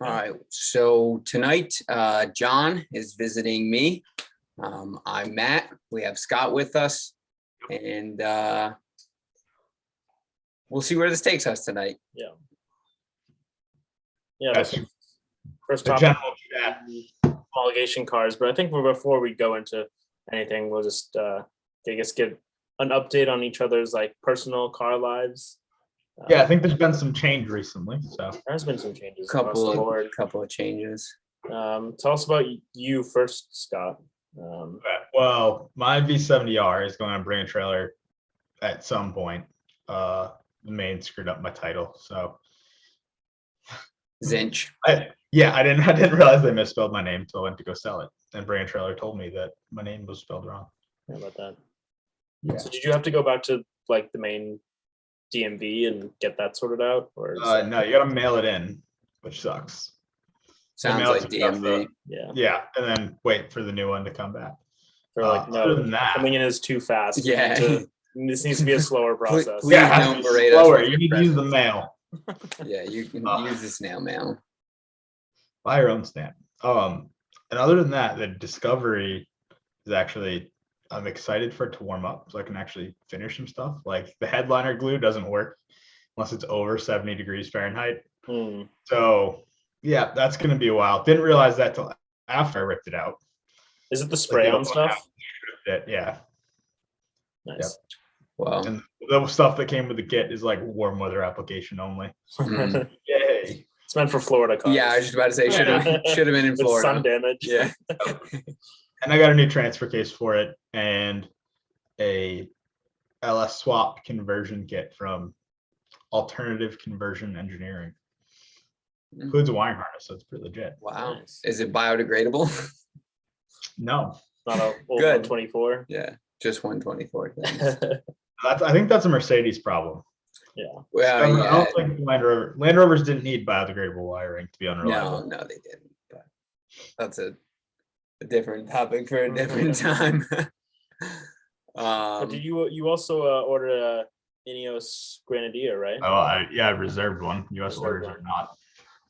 All right, so tonight, John is visiting me. I'm Matt. We have Scott with us, and we'll see where this takes us tonight. Yeah. That's First the topic, general chat. homologation cars, but I think before we go into anything, we'll just I guess give an update on each other's like personal car lives. Yeah, I think there's been some change recently. So There's been some changes across the board. Couple of changes. Tell us about you first, Scott. well, my V70R is going on bring a trailer at some point. The main screwed up my title, so Zinch. I didn't realize they misspelled my name until I went to go sell it, and Brand Trailer told me that my name was spelled wrong. How about that? Yeah. So did you have to go back to like the main DMV and get that sorted out, or No, you gotta mail it in, which sucks. Sounds mail like it to us, DMV. yeah, Yeah, and then wait for the new one to come back. or like Other no, than that, coming in is too fast. We Yeah. need this needs to be a slower process. Please yeah, it has to don't be berate us slower. with You your need to use the presence. mail. Yeah, you can use the snail mail. Buy your own stamp. And other than that, the Discovery is actually, I'm excited for it to warm up so I can actually finish some stuff. Like the headliner glue doesn't work unless it's over 70 degrees Fahrenheit. Hmm. So yeah, that's gonna be a while. Didn't realize that till after I ripped it out. Is it the spray on stuff? Yeah. Nice. Well, And the stuff that came with the kit is like warm weather application only. Mm. Yay. It's meant for Florida cars. yeah, I was just about to say should have been in With sun Florida. damage. Yeah. And I got a new transfer case for it and a LS swap conversion kit from Alternative Conversion Engineering. Includes a wiring harness, so it's pretty legit. Wow. Nice. Is it biodegradable? No, Not a old Good. 124. Yeah, just 124. I think that's a Mercedes problem. Well, I yeah. don't think Land Rovers didn't need biodegradable wiring to be unreliable. No, they didn't. But that's a different topic for a different time. But did you also ordered a Ineos Grenadier, right? Oh, I reserved one. U.S. Reserved orders are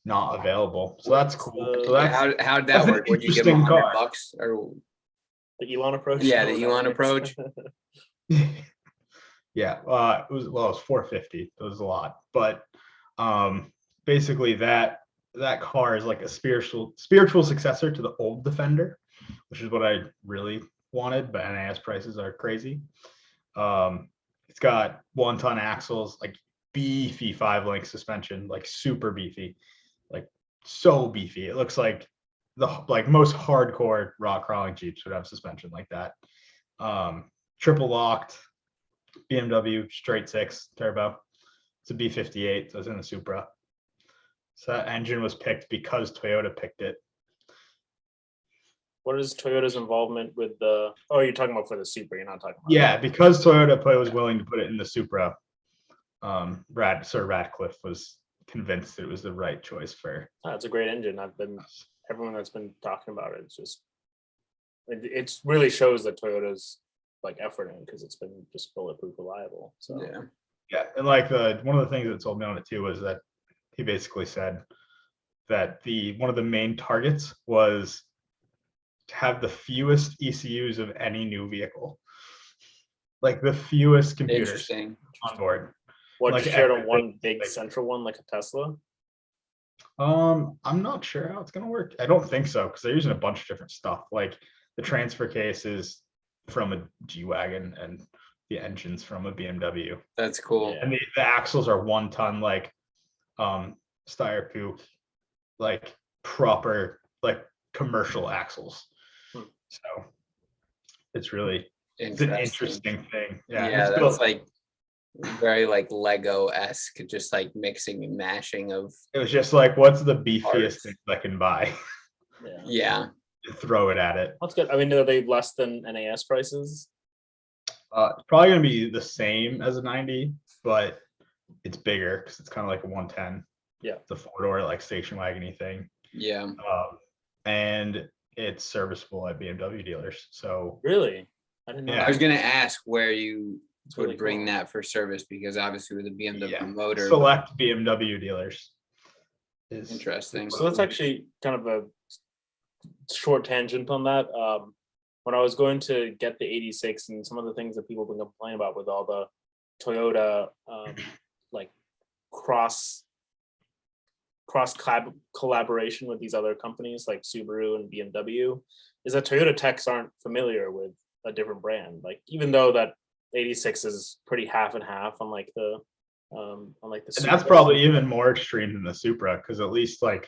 not available, so that's cool. So yeah, that's how'd that's that an work? Would you give them interesting $100 car. or The Elon approach. Yeah, Oh, the that Elon works. approach. Yeah, it was 450. It was a lot, but basically that car is like a spiritual successor to the old Defender, which is what I really wanted, but NAS prices are crazy. It's got 1-ton axles, like beefy 5-link suspension, like super beefy, like so beefy. It looks like the most hardcore rock crawling Jeeps would have suspension like that. Triple locked BMW straight 6 turbo. It's a B58, so it's in the Supra. So that engine was picked because Toyota picked it. What is Toyota's involvement with the? Oh, you're talking about for the Supra. You're not talking about. Yeah, because Toyota was willing to put it in the Supra. Sir Ratcliffe was convinced it was the right choice for. It's a great engine. Everyone that's been talking about it. It's just, it really shows that Toyota's like effort in because it's been just bulletproof reliable. So yeah. And like one of the things that sold me on it too was that he basically said that one of the main targets was to have the fewest ECUs of any new vehicle, like the fewest computers Interesting. on board. What, Like shared on everything, one big like- central one like a Tesla? I'm not sure how it's gonna work. I don't think so because they're using a bunch of different stuff. Like the transfer case is from a G-Wagon and the engine's from a BMW. That's cool. Yeah. And the axles are 1-ton, like Steyr Coupe, like proper like commercial axles. Hmm. So it's an Interesting. interesting thing. Yeah, Yeah, it's that's built- like very like Lego-esque, just like mixing and mashing of it was just like, what's the beefiest Parts. thing I can buy? Yeah. yeah. Throw it at it. That's good. I mean, are they less than NAS prices? It's probably gonna be the same as a 90, but it's bigger because it's kind of like a 110. Yeah. It's a 4-door like station wagony thing. Yeah. And it's serviceable at BMW dealers. So Really? I didn't know. Yeah. I was gonna ask where you It's would really bring cool. that for service because obviously with a BMW Yeah. motor. select BMW dealers. is Interesting. So that's actually kind of a short tangent on that. When I was going to get the 86 and some of the things that people have been complaining about with all the Toyota like cross collaboration with these other companies like Subaru and BMW, is that Toyota techs aren't familiar with a different brand. Like even though that 86 is pretty half and half on like the and that's Supra. probably even more extreme than the Supra, because at least like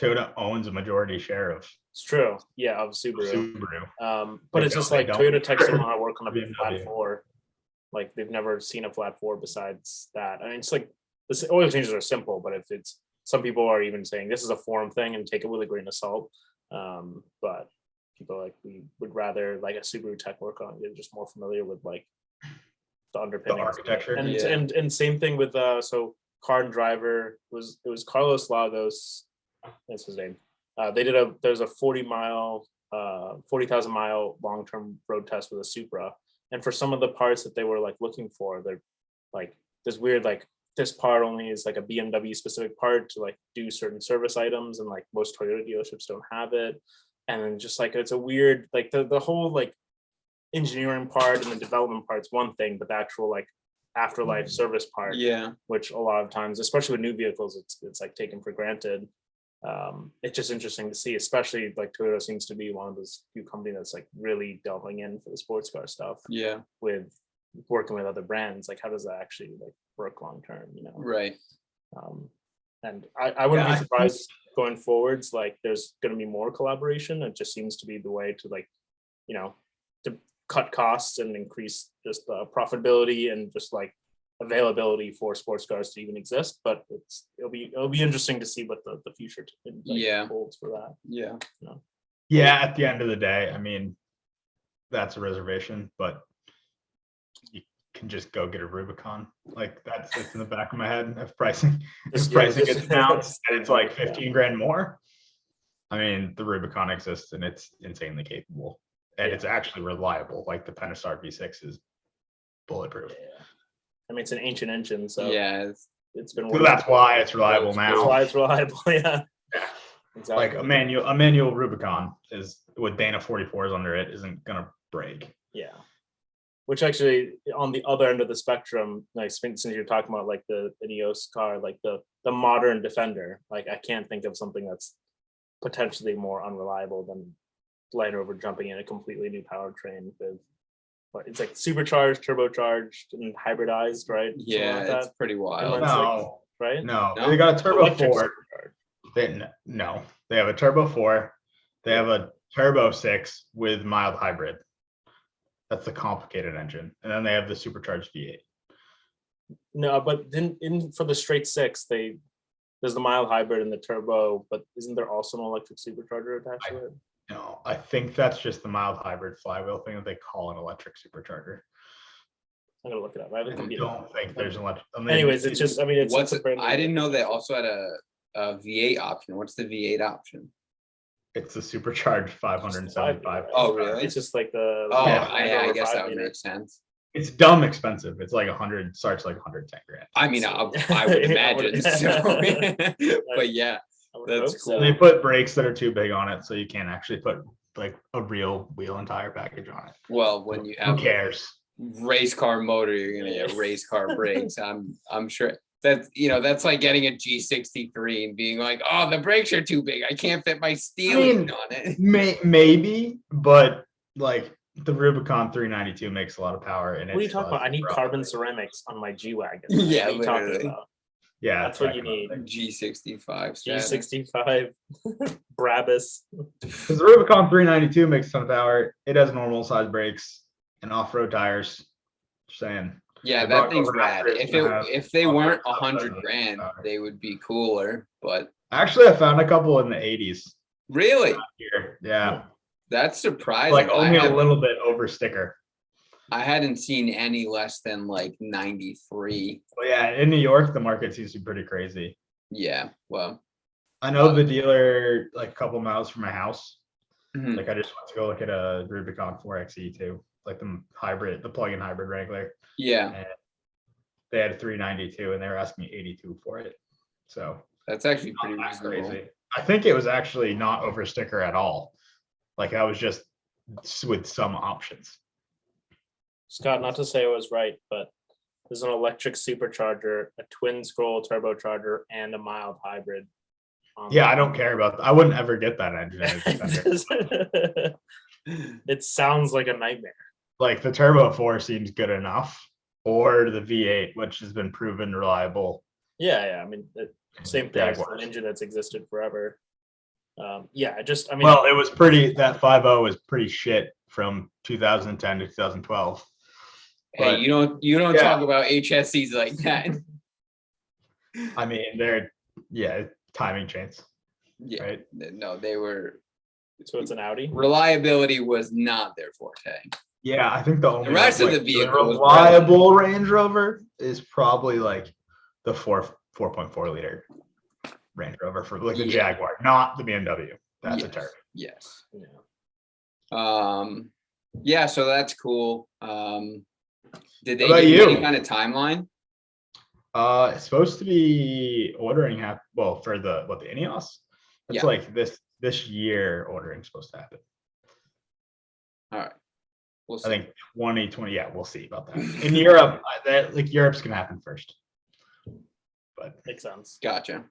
Toyota owns a majority share of It's true, yeah, of Subaru. Subaru. But They it's just don't- like they Toyota don't. techs don't know how to work on a BMW. flat four. Like they've never seen a flat four besides that. I mean, it's like the oil changes are simple, but if it's some people are even saying this is a form thing and take it with a grain of salt. But people like we would rather like a Subaru tech work on. They're just more familiar with like the underpinnings, architecture. and Yeah. and same thing with so Car and Driver it was Carlos Lagos. That's his name. There's a 40,000 mile long-term road test with a Supra, and for some of the parts that they were like looking for, they're like this weird like this part only is like a BMW specific part to like do certain service items, and like most Toyota dealerships don't have it. And then just like it's a weird like the whole like engineering part and the development part's one thing, but the actual like afterlife service part, Yeah, which a lot of times, especially with new vehicles, it's like taken for granted. It's just interesting to see, especially like Toyota seems to be one of those few companies that's like really delving in for the sports car stuff yeah, with working with other brands. Like how does that actually like work long term, you know? right. And I wouldn't Yeah, be surprised going forwards, like there's going to be more collaboration. It just seems to be the way to like, you know, to cut costs and increase just profitability and just like availability for sports cars to even exist. But it'll be interesting to see what the future Yeah. holds for that. Yeah, Yeah, at the end of the day, I mean, that's a reservation, but you can just go get a Rubicon. Like that's in the back of my head. If pricing gets announced and it's like 15 grand more, I mean, the Rubicon exists and it's insanely capable and Yeah. it's actually reliable. Like the Pentastar V6 is bulletproof. Yeah. I mean, it's an ancient engine, so yeah, it's been So that's why it's reliable That's That's now. why it's reliable. Yeah, Yeah. exactly. Like a manual Rubicon is with Dana 44s under it isn't gonna break. Yeah. Which actually, on the other end of the spectrum, like since you're talking about like the Ineos car, like the modern Defender, like I can't think of something that's potentially more unreliable than Land Rover jumping in a completely new powertrain with, what it's like supercharged, turbocharged, and hybridized, right? Something yeah, like it's that, pretty wild. Inline six, No, right? no, No? they got a turbo Electric 4. supercharged. No, they have a turbo 4. They have a turbo 6 with mild hybrid. That's the complicated engine, and then they have the supercharged V8. No, but then for the straight six, there's the mild hybrid and the turbo, but isn't there also an electric supercharger attached to it? No, I think that's just the mild hybrid flywheel thing that they call an electric supercharger. I'm gonna look it up. I haven't I computed. don't think there's an electric. I mean, Anyways, it's just, I mean, it's What's a brand new I didn't know they vehicle. also had a V8 option. What's the V8 option? it's the supercharged 575. Oh, really? It's just like the. Oh, Yeah. yeah, I Rover guess 5 that would liter. make sense. It's dumb expensive. It's like 100, starts like 110 grand. I mean, I would imagine so. But yeah, I would that's hope so. cool. They put brakes that are too big on it, so you can't actually put like a real wheel and tire package on it. well, when you Who have a cares? race car motor, you're gonna get race car brakes. I'm sure that that's like getting a G63 and being like, oh, the brakes are too big. I can't fit my steering on it. Maybe, but like the Rubicon 392 makes a lot of power. And What are you talking about? I need carbon ceramics on my G wagon. Yeah, what are you talking literally. about? Yeah, That's what you that kind of need. thing. G65 status. G65 Brabus. Because the Rubicon 392 makes a ton of power. It has normal size brakes and off-road tires. Just saying. Yeah, The that Bronco thing's Raptor rad. is gonna have If they off-road weren't stuff 100 that's grand, power. they would be cooler. But Actually, I found a couple in the 80s really, here. Yeah, that's surprising. like only I a little bit over sticker. hadn't seen any less than like 93. But yeah, in New York, the market seems to be pretty crazy. Yeah, well, I know the dealer like a couple miles from my house. mhm. Like I just went to go look at a Rubicon 4xe too, like the hybrid, the plug-in hybrid Wrangler. Yeah, They had a 392 and they were asking me 82 for it. So That's actually not pretty that reasonable. crazy. I think it was actually not over sticker at all. Like I was just with some options. Scott, not to say I was right, but there's an electric supercharger, a twin scroll turbocharger, and a mild hybrid. Yeah, I don't care about. I wouldn't ever get that engine in a Defender. It sounds like a nightmare. Like the Turbo 4 seems good enough, or the V8, which has been proven reliable. Yeah. I mean, same thing. It's an Jaguars. engine that's existed forever. Yeah, I mean, Well, it was pretty. That 5.0 was pretty shit from 2010 to 2012. Hey, But, you don't yeah. talk about HSCs like that. I mean, timing chains, Yeah, right? no, they were so it's an Audi. reliability was not their forte. Yeah, I think the only rest of like, the vehicle was reliable Range Rover is probably like the 4.4 liter Range Rover for like the Yeah. Jaguar, not the BMW. That's a Yes, turd. yes. Yeah. Yeah, so that's cool. Did they What about give you any you? kind of timeline? It's supposed to be ordering for the Ineos. It's Yeah. like this year ordering supposed to happen. All right. We'll I see. think 2020. Yeah, we'll see about that. In Europe, Europe's gonna happen first. But Makes sense. Gotcha.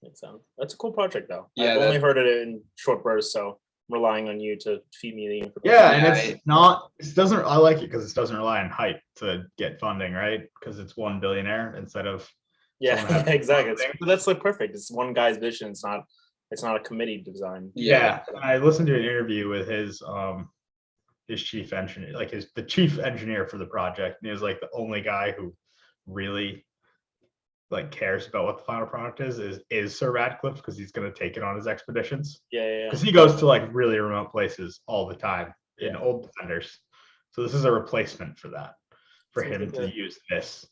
Makes sense. That's a cool project, though. Yeah, I've only heard it in short bursts, so I'm relying on you to feed me the information. yeah, and Yeah, it's not. It doesn't. I like it because it doesn't rely on hype to get funding, right? Because it's one billionaire instead of Yeah, someone having exactly. something. But that's like perfect. It's one guy's vision. It's not a committee design. Yeah. And I listened to an interview with his chief engineer, like the chief engineer for the project, and he was like the only guy who really like cares about what the final product is Sir Radcliffe, because he's going to take it on his expeditions, Yeah. because he goes to like really remote places all the time in Yeah. old Defenders. So this is a replacement for that, for Sounds him like to use this.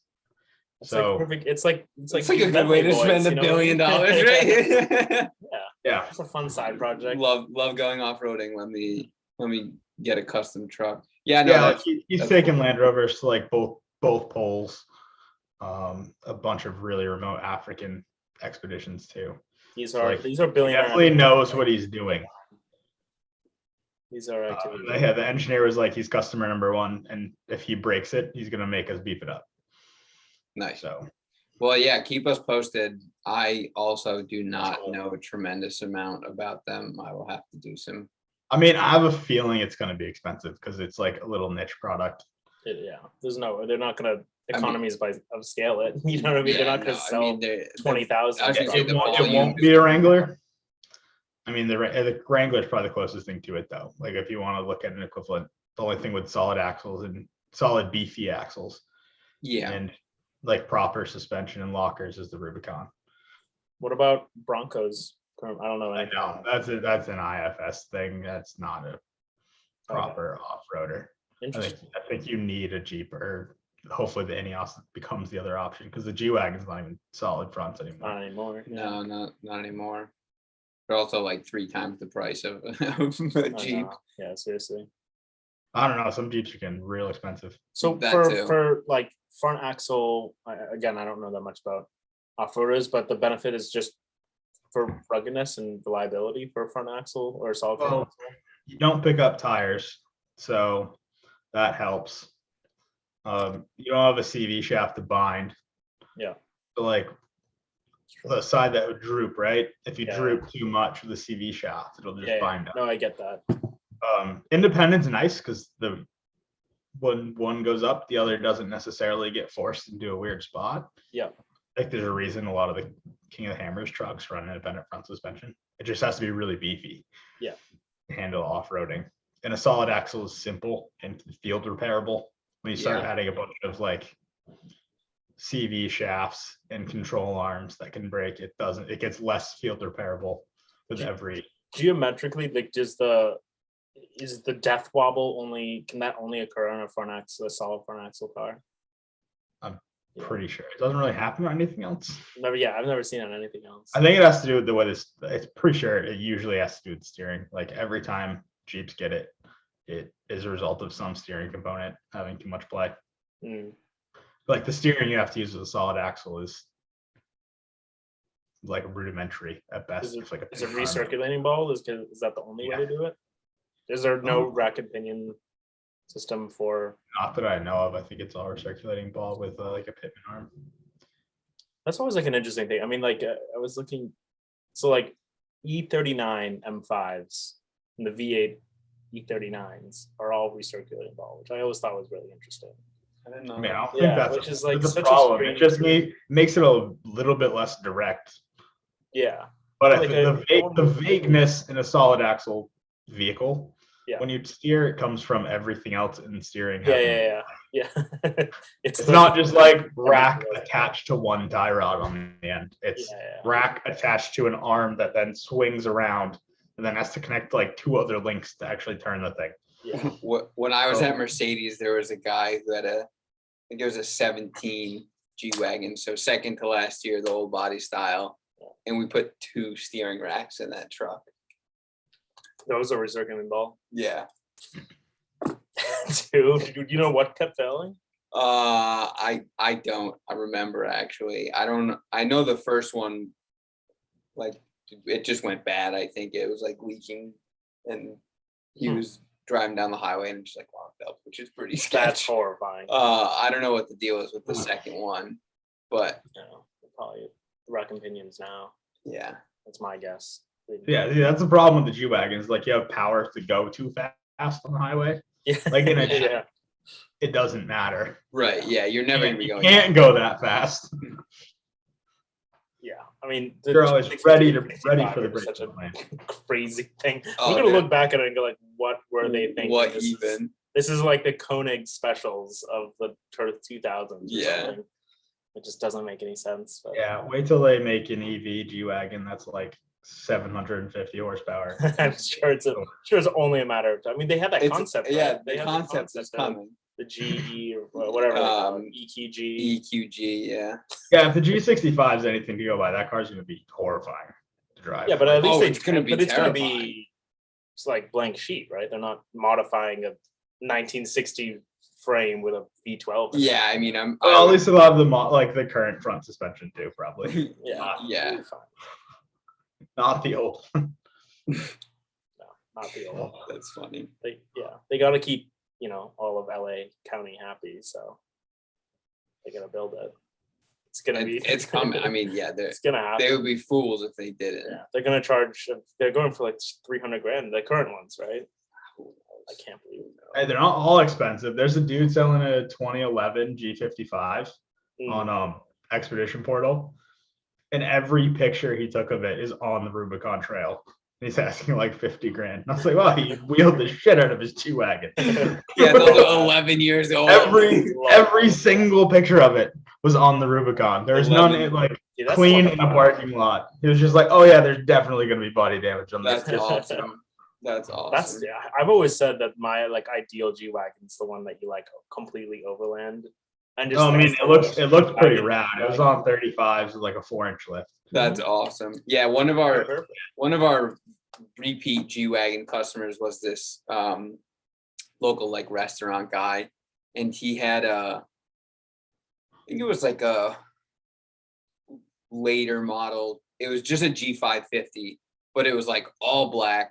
It's So like perfect. It's like It's like a good way to spend $1 billion, right? yeah, It's a fun side project. love going off-roading. Let me get a custom truck. Yeah, no, yeah, like that's, he's that's taking cool. Land Rovers to like both poles, a bunch of really remote African expeditions too. These So, are like, these are He billionaire. definitely knows what he's doing. These are activities. The engineer was like, he's customer number one, and if he breaks it, he's gonna make us beef it up. Nice. So Well, yeah, keep us posted. I also do not cool. know a tremendous amount about them. I will have to do some. I mean, I have a feeling it's gonna be expensive because it's like a little niche product. Yeah, they're not gonna I mean- economies of scale it. You know what I mean? They're not gonna sell they're 20,000. I was gonna say the It volume won't is be a gonna- Wrangler. I mean, the Wrangler is probably the closest thing to it, though. Like, if you want to look at an equivalent, the only thing with solid axles and solid beefy axles Yeah, and like proper suspension and lockers is the Rubicon. What about Broncos? I don't know. I anything know about that's an IFS thing. That's not a proper off-roader. it. Interesting. I think you need a Jeep, or hopefully the Ineos becomes the other option, because the G-Wagon's not even solid fronts anymore. Not anymore. no, not anymore. They're also like 3 times the price of a I Jeep. know. Yeah, seriously. I don't know. Some Jeeps are getting real expensive. So That for too. for like front axle, again, I don't know that much about off-roaders, but the benefit is just for ruggedness and reliability for a front axle or a solid front Well, axle. You don't pick up tires, so that helps. You don't have a CV shaft to bind. Yeah. So like the side that would droop, right? If you Yeah. droop too much with the CV shaft, it'll just Yeah, bind up. no, I get that. Independent's nice because the one goes up, the other doesn't necessarily get forced into a weird spot. Yeah. Like there's a reason a lot of the King of the Hammers trucks run independent front suspension. It just has to be really beefy. Yeah. To handle off-roading. And a solid axle is simple and field repairable. When you start adding a bunch of like CV shafts and control arms that can break, it gets less field repairable with every. Geometrically, like is the death wobble can that only occur on a solid front axle car? I'm Yeah. pretty sure it doesn't really happen on anything else. I've never seen it on anything else. I think it has to do with the way this. It's pretty sure it usually has to do with steering. Like every time Jeeps get it, it is a result of some steering component having too much play. Mm. Like the steering you have to use with a solid axle is like rudimentary at best. Is it, Just like a is it pin arm. recirculating ball? Is that the only way to do it? Is there no rack and pinion system for? Not that I know of. I think it's all recirculating ball with like a pitman arm. That's always like an interesting thing. I mean, like I was looking, so like E39 M5s and the V8 E39s are all recirculating ball, which I always thought was really interesting. I didn't know. I mean, I don't Yeah, think that's which is, like, the such a problem. It strange- just makes it a little bit less direct. Yeah, But Like the vagueness in a solid axle vehicle, Yeah. when you steer, it comes from everything else in steering. yeah. It's not just like rack attached to one tie rod on the end. It's Yeah. rack attached to an arm that then swings around and then has to connect like two other links to actually turn the thing. Yeah. When I was Oh. at Mercedes, there was a guy who had I think it was a 17 G-Wagon, so second to last year, the old body style. And we put 2 steering racks in that truck. Those are recirculating ball. Yeah. Dude, you know what kept failing? I don't. I remember actually. I know the first one, like it just went bad. I think it was like leaking, and he was driving down the highway and it just like locked up, which is pretty That's sketchy. horrifying. I don't know what the deal is with the second one, but Probably rack and pinions now. yeah. That's my guess. Yeah, that's the problem with the G-Wagons. Like you have power to go too fast on the highway. Yeah. Like in a yeah. It doesn't matter. Right. Yeah. You're never gonna be You going. can't go that fast. Yeah. I mean, You're always 65 ready for the is break. such a crazy thing. Oh, We're gonna yeah. look back at it and go like, what were they thinking? What This is- even? This is like the Koenig specials of the 2000s. or Yeah. something. It just doesn't make any sense. But Yeah, wait till they make an EV G-Wagon that's like 750 horsepower. I'm sure it's only a matter of time. I mean, they had that It's, concept. right? yeah. They The had concept is of coming. The GE or whatever they call it, Um, EQG. EQG. Yeah. Yeah, if the G65 is anything to go by, that car's gonna be horrifying to drive. Yeah, but at least Oh, they, it's gonna be but it's gonna terrifying. be it's like blank sheet, right? They're not modifying a 1960 frame with a V12. in it. Yeah. I mean, Well, at least a lot of the like the current front suspension too, probably. Yeah. Yeah. it'll be fine. Not the old. No, not the old. That's funny. They got to keep all of LA County happy, so they gotta build it. It's gonna be. It's coming. I mean, yeah. it's gonna happen. They would be fools if they didn't. Yeah, they're gonna charge. They're going for like 300 grand. The current ones, right? I can't believe it. Hey, they're not all expensive. There's a dude selling a 2011 G55 Mm. on Expedition Portal, and every picture he took of it is on the Rubicon Trail. And he's asking like 50 grand. And I was like, wow, he wheeled the shit out of his G-Wagon. Yeah, those are 11 years old. every single picture of it was on the Rubicon. There was none 11. like Yeah, that's clean the in one- a parking lot. He was just like, oh yeah, there's definitely gonna be body damage on this. That's awesome. That's awesome. That's I've always said that my like ideal G wagon is the one that you like completely overland and just. Oh, I mean, it looked pretty Wagon. rad. It was on 35s with like a 4-inch lift. That's awesome. Yeah, one of our repeat G-Wagon customers was this local like restaurant guy, and he had I think it was like a later model. It was just a G550, but it was like all black.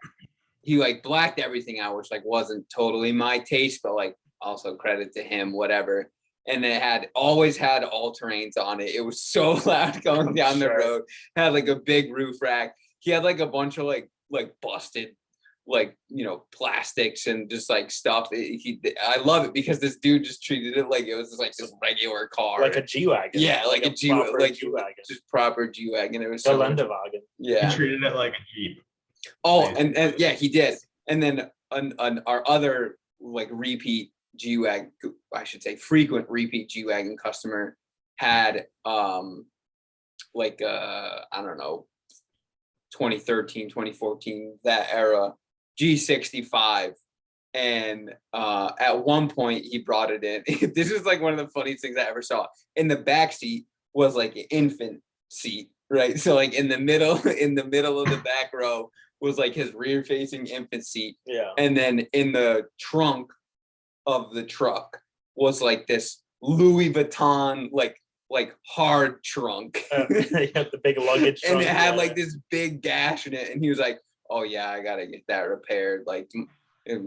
He like blacked everything out, which like wasn't totally my taste, but like also credit to him, whatever. And it always had all terrains on it. It was so loud going down the Sure. road. Had like a big roof rack. He had like a bunch of like busted plastics and just like stuff. I love it because this dude just treated it like it was just like this regular car. like a G wagon. Yeah, like a G proper like G-Wagon. just proper G-Wagon. It was The so Lendewagen. yeah. He treated it like a Jeep. Oh, and yeah, he did. And then our other like repeat G-Wagon, I should say frequent repeat G-Wagon customer had I don't know, 2013, 2014, that era G65. And at one point he brought it in. This is like one of the funniest things I ever saw. In the back seat was like an infant seat, right? So like in the middle of the back row was like his rear facing infant seat. Yeah. And then in the trunk of the truck was like this Louis Vuitton like like hard trunk. You have the big luggage And trunk, it had yeah. like this big gash in it, and he was like, "Oh yeah, I gotta get that repaired." Like a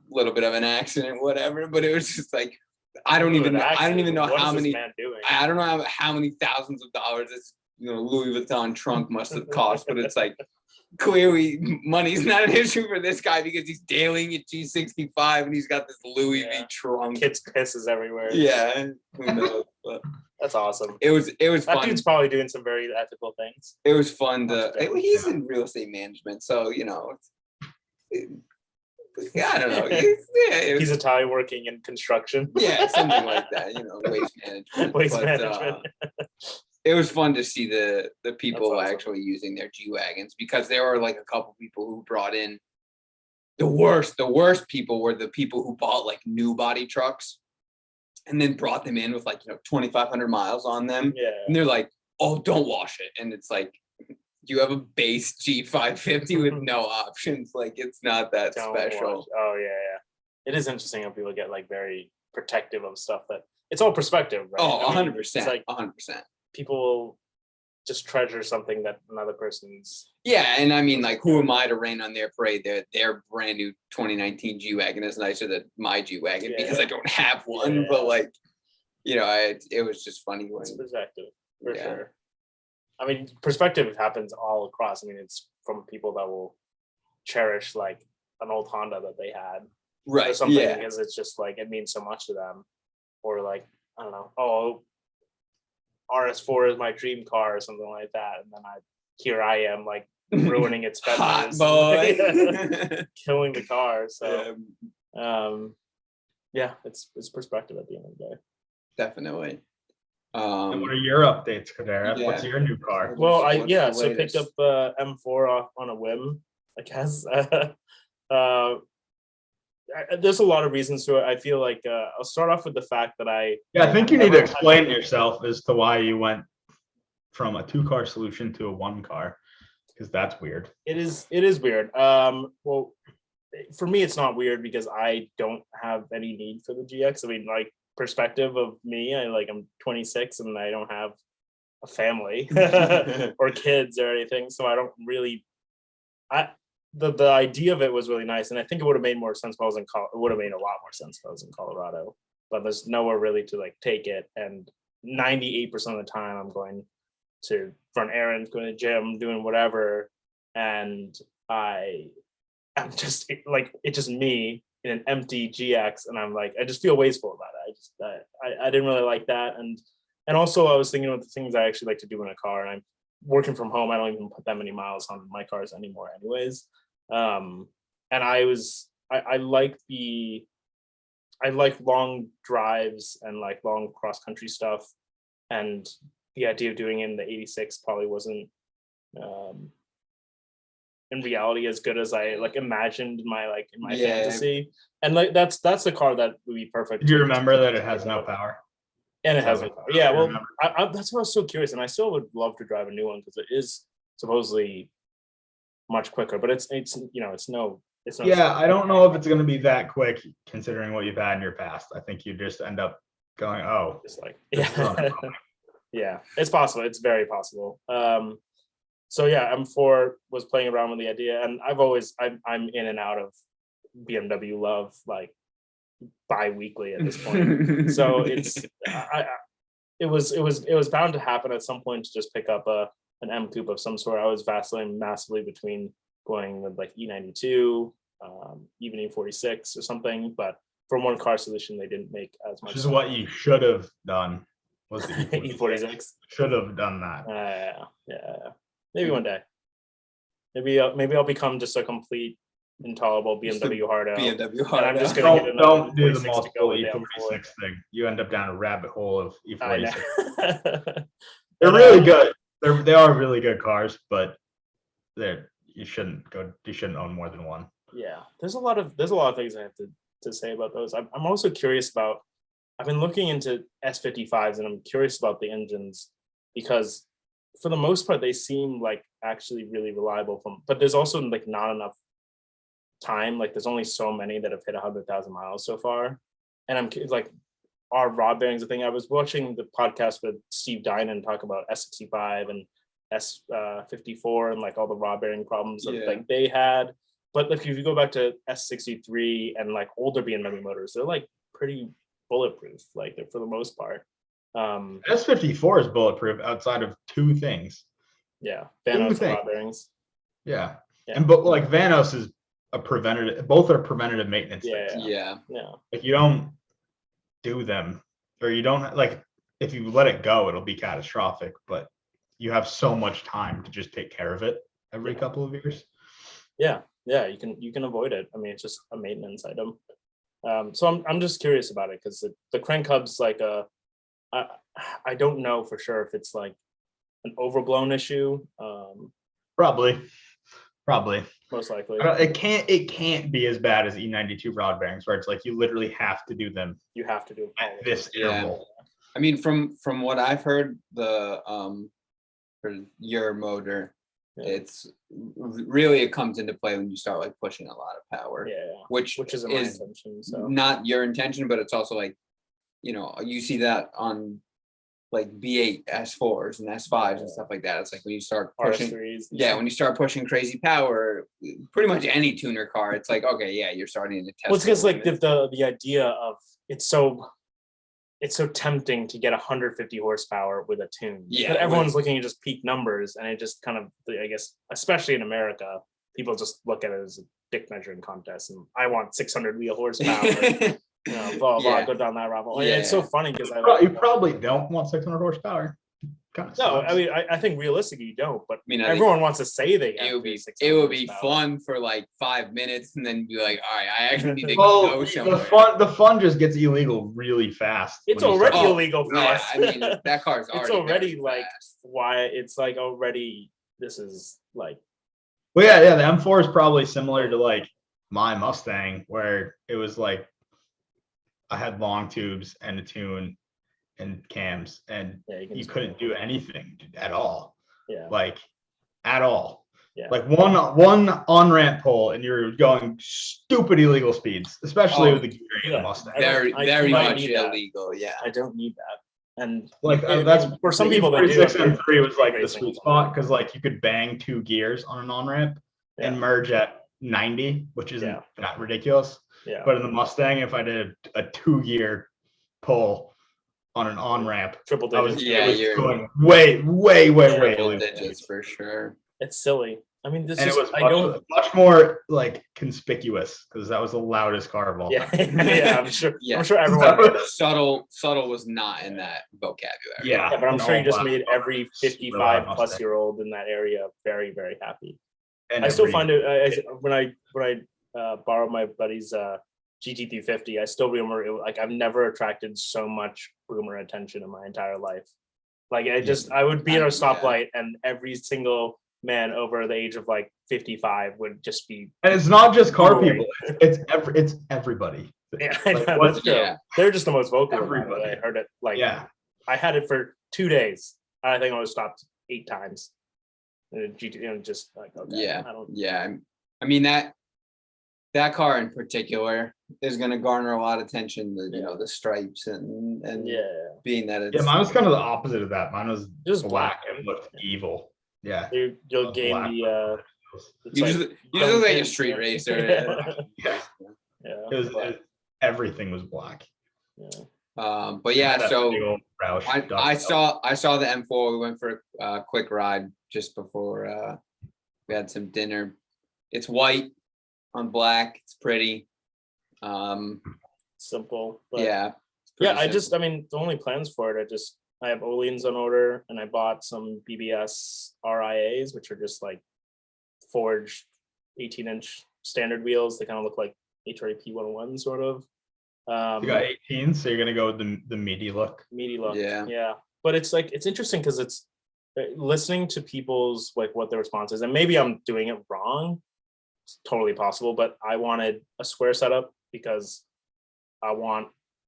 little bit of an accident, whatever. But it was just like, I don't even know What how is this many. man doing? I don't know how many thousands of dollars this Louis Vuitton trunk must have cost. But it's like, clearly money's not an issue for this guy because he's dailing at G65 and he's got this Louis V Yeah. trunk. Kids pisses everywhere. Yeah, who knows? But That's awesome. it was That fun. dude's probably doing some very ethical things. It was fun to. Much He's in real estate management, so I don't know. He's Italian working in construction. Yeah, something like that. Waste management. Waste But, management. it was fun to see the people awesome. actually using their G wagons, because there were like a couple people who brought in the worst people were the people who bought like new body trucks and then brought them in with like 2,500 miles on them, Yeah. and they're like, "Oh, don't wash it," and it's like, you have a base G550 with no options. Like, it's not that Don't special. watch. Oh yeah. It is interesting how people get like very protective of stuff that it's all perspective, right? Oh, I mean, 100%. It's like 100%. people just treasure something that another person's. Yeah, and I mean, like, who am I to rain on their parade? Their brand new 2019 G wagon is nicer than my G wagon because I don't have one. Yeah. But like, it was just funny when. It's perspective for Yeah. sure. I mean, perspective happens all across. I mean, it's from people that will cherish like an old Honda that they had or Right. something Yeah. because it's just like it means so much to them, or like I don't know, oh, RS4 is my dream car or something like that, and then here I am like ruining its Hot fenders, boy. killing the car. So Yeah, yeah, it's perspective at the end of the day. definitely. And what are your updates, Kadera? Yeah. What's your new car? Well, What's the so picked up latest? M4 off on a whim, I guess. There's a lot of reasons to it. I feel like I'll start off with the fact that I think you need to explain yourself as to why you went from a 2-car solution to a 1-car, because that's weird. it is weird. Well, for me, it's not weird because I don't have any need for the GX. I mean, like perspective of me, I'm 26 and I don't have a family or kids or anything, so I don't really. The idea of it was really nice, and I think it would have made more sense if I was in it would have made a lot more sense if I was in Colorado, but there's nowhere really to like take it, and 98% of the time I'm going to run errands, going to the gym, doing whatever, and I'm just like it's just me in an empty GX, and I'm like I just feel wasteful about it. I didn't really like that, and also I was thinking about the things I actually like to do in a car, and I'm working from home. I don't even put that many miles on my cars anymore, anyways. And I like long drives and like long cross country stuff, and the idea of doing it in the 86 probably wasn't in reality as good as I like imagined in my fantasy. And like that's the car that would be perfect. Do you remember that it has no power? And it has So, no power. Yeah, well, remember. that's what I was so curious, and I still would love to drive a new one because it is supposedly much quicker, but it's no. Yeah, I don't know if it's going to be that quick considering what you've had in your past. I think you just end up going, oh, Just like this is on the yeah, phone. yeah, it's possible. It's very possible. So yeah, M4 was playing around with the idea, and I'm in and out of BMW love like bi-weekly at this point. So it was bound to happen at some point to just pick up an M coupe of some sort. I was vacillating massively between going with like E92, even E46 or something, but for one car solution, they didn't make as much. Which is what you should have done. Was the E46. Should have done that. Yeah. Maybe one day. Maybe I'll become just a complete intolerable Just a BMW hardo. BMW And I'm Hardo. just gonna get another Don't do the E46 to multiple go with the E46 thing. You end up down a rabbit hole of I E46. know. They're really good. They are really good cars, but you shouldn't own more than one. Yeah, there's a lot of things I have to say about those. I'm also curious about. I've been looking into S55s, and I'm curious about the engines because, for the most part, they seem like actually really reliable. But there's also like not enough time. Like there's only so many that have hit 100,000 miles so far, and I'm like, are rod bearings a thing? I was watching the podcast with Steve Dinan talk about S65 and S54 and like all the rod bearing problems that Yeah. like they had. But like if you go back to S63 and like older BMW motors, they're like pretty bulletproof, like for the most part. S54 is bulletproof outside of two things. Yeah, Vanos things. rod bearings. Yeah. Yeah. And but like Vanos is a preventative, both are preventative maintenance Yeah. things. Yeah. Yeah. Like you don't do them, or you don't like, if you let it go, it'll be catastrophic, but you have so much time to just take care of it every Yeah. couple of years. Yeah, you can avoid it. I mean, it's just a maintenance item. So I'm just curious about it because the crank hub's like I don't know for sure if it's like an overblown issue. Probably. Most likely It can't be as bad as E92 rod bearings, where it's like you literally have to do them you have to do it all at the this Yeah. interval. I mean, from what I've heard, the for your motor, Yeah. it's really, it comes into play when you start like pushing a lot of power, time. Yeah, which which isn't my is intention. So not your intention, but it's also like, you know, you see that on like B8 S4s and S5s and stuff like that. It's like when you start pushing, RS3s. yeah, when you start pushing crazy power, pretty much any tuner car, it's like, okay, yeah, you're starting to test. Well, it's because the like limits. the idea of it's so tempting to get 150 horsepower with a tune. Yeah, But everyone's with- looking at just peak numbers, and it just kind of, I guess, especially in America, people just look at it as a dick measuring contest, and I want 600 wheel horsepower. You know, blah blah. Yeah. Go down that rabbit hole. Yeah. It's so funny because You probably don't want 600 horsepower. Kind of no, sucks. I mean, I think realistically you don't, but mean, I think everyone wants to say they have it would be 600 be horsepower. fun for like 5 minutes and then be like, all right, I actually need to Well, go somewhere. the fun just gets illegal really fast. It's when you already start- Oh, illegal for yeah, us. I mean, that car's It's already already very like fast. why it's like already this is like Well, yeah, the M4 is probably similar to like my Mustang, where it was like I had long tubes and a tune and cams, and yeah, can you just- couldn't do anything at all, yeah. like at all. Yeah. Like one on ramp pull, and you're going stupid illegal speeds, especially Oh, with the gearing in yeah. the Mustang. Very, I very might much need that. illegal. Yeah. I don't need that. And Like I mean, that's for some people they do. 46 and 3 was like the Racing sweet is spot, because like you could bang 2 gears on an on ramp and Yeah. merge at 90, which isn't Yeah. that ridiculous. Yeah. But in the Mustang, if I did a 2-gear pull on an on ramp, Triple I was, digits. Yeah, it was you're- going way Yeah. Triple illegal. digits for sure. It's silly. I mean, this And is it was I don't. much more like conspicuous, because that was the loudest car of all Yeah, time. yeah. I'm sure. Yeah. I'm sure everyone. Subtle was not in that vocabulary. Yeah. Yeah, but I'm an sure you just all-black made car. every Super 55 loud plus Mustang. year old in that area very, very happy. And I still every- find it when I borrow my buddy's GT350. I still remember it, like I've never attracted so much boomer attention in my entire life. Like I would be at a Yeah. stoplight and every single man over the age of like 55 would just be. And it's not just car Right. people; it's everybody. Yeah, Like, that's true. Yeah. They're just the most vocal. about it. Everybody. I heard it like Yeah. I had it for 2 days. I think I was stopped 8 times. And GT, just like okay, Yeah. I don't. Yeah. I mean, that car in particular is going to garner a lot of attention. The stripes and Yeah, being that it's Yeah, mine was kind of the opposite of that. Mine was just black black. and looked evil. Yeah. You'll Love gain black. the. it's you like- just you just look like a street racer. Yeah. Yeah. Everything was black. Yeah. But yeah, That so big old Roush I duck. saw the M4. We went for a quick ride just before we had some dinner. It's white on black. It's pretty. Simple. But Yeah. it's Yeah, pretty I mean, the only plans for it, I have Oleans on order, and I bought some BBS RIAs, which are just like forged 18-inch standard wheels. They kind of look like HRAP 101 sort of. You got 18, so you're gonna go with the meaty look. Meaty look. Yeah. Yeah. But it's like, it's interesting because it's listening to people's, like what their response is. And maybe I'm doing it wrong. It's totally possible, but I wanted a square setup because I want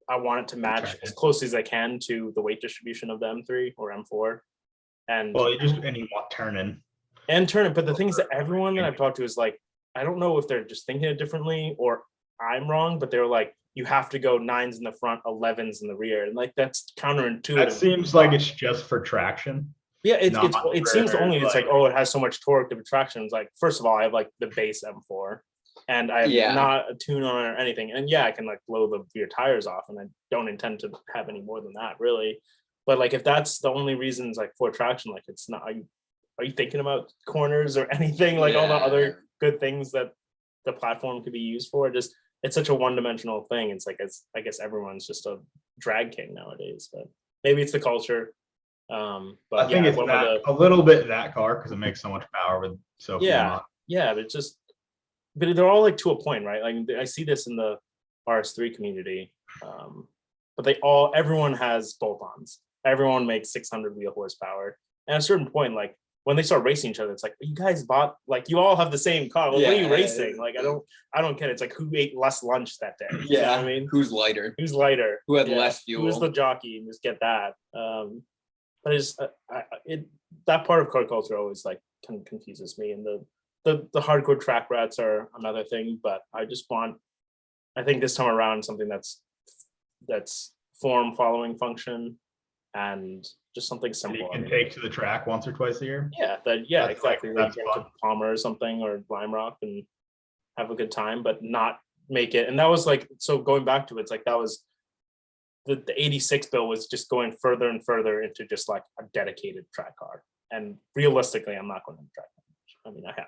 it to match Okay. as closely as I can to the weight distribution of the M3 or M4. And Well, you want turning. turn it. But the thing is that everyone that I've talked to is like, I don't know if they're just thinking it differently or I'm wrong, but they're like, you have to go 9s in the front, 11s in the rear, and like that's counterintuitive. That seems like it's just for traction. Yeah, not it seems for, only it's like, oh, it has so much torque to traction. It's like, first of all, I have like the base M4, and I have Yeah. not a tune on it or anything. And yeah, I can like blow the rear tires off, and I don't intend to have any more than that, really. But like, if that's the only reasons like for traction, like it's not. Are you thinking about corners or anything like all the Yeah. other good things that the platform could be used for? Just it's such a one-dimensional thing. It's like I guess everyone's just a drag king nowadays, but maybe it's the culture. But I think yeah, it's one of that, the a little bit that car because it makes so much power with so few Yeah. mod. yeah, but they're all like to a point, right? Like I see this in the RS3 community, but everyone has bolt-ons. Everyone makes 600 wheel horsepower, and at a certain point, like when they start racing each other, it's like you guys bought like you all have the same car. Well, what are you Yeah. racing? Like I don't get it. It's like who ate less lunch that day? You know Yeah. what I mean, Who's lighter? who's lighter? Who had Yeah. less fuel? Who's the jockey? And just get that. But it's that part of car culture always like kind of confuses me, and the hardcore track rats are another thing. But I think this time around something that's form following function and just something That simple. you I can mean, take to the track once or twice a year. yeah, That's exactly. like- Like that's you go to fun. Palmer or something or Lime Rock and have a good time, but not make it. And that was like, so going back to it, it's like that was the 86 bill was just going further and further into just like a dedicated track car. And realistically, I'm not going to track that much. I mean, I have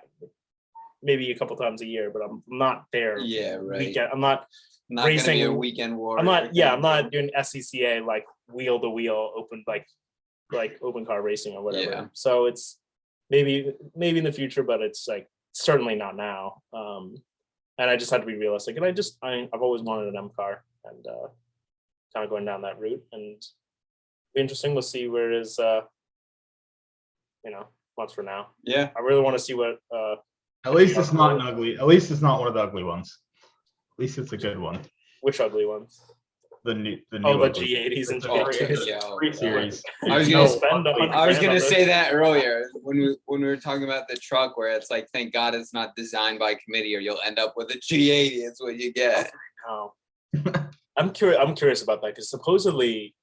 maybe a couple times a year, but I'm not there. Yeah, right. Weekend. I'm not Not gonna be a racing- weekend war. I'm not doing SCCA like wheel to wheel open like open car racing or whatever. Yeah. So it's maybe in the future, but it's like certainly not now. And I just had to be realistic. And I've always wanted an M car, and kind of going down that route. And be interesting. We'll see where it is. Months from now. Yeah. I really want to see what. At least it's not an ugly. At least it's not one of the ugly ones. At least it's a good one. Which ugly ones? The new. The ugly. G80s and It's a G80s. Yeah. free series. I was No, gonna spend I was $100,000 gonna on say this. that earlier when we were talking about the truck, where it's like, thank God it's not designed by committee, or you'll end up with a G80. It's what you get. No. I'm curious about that because supposedly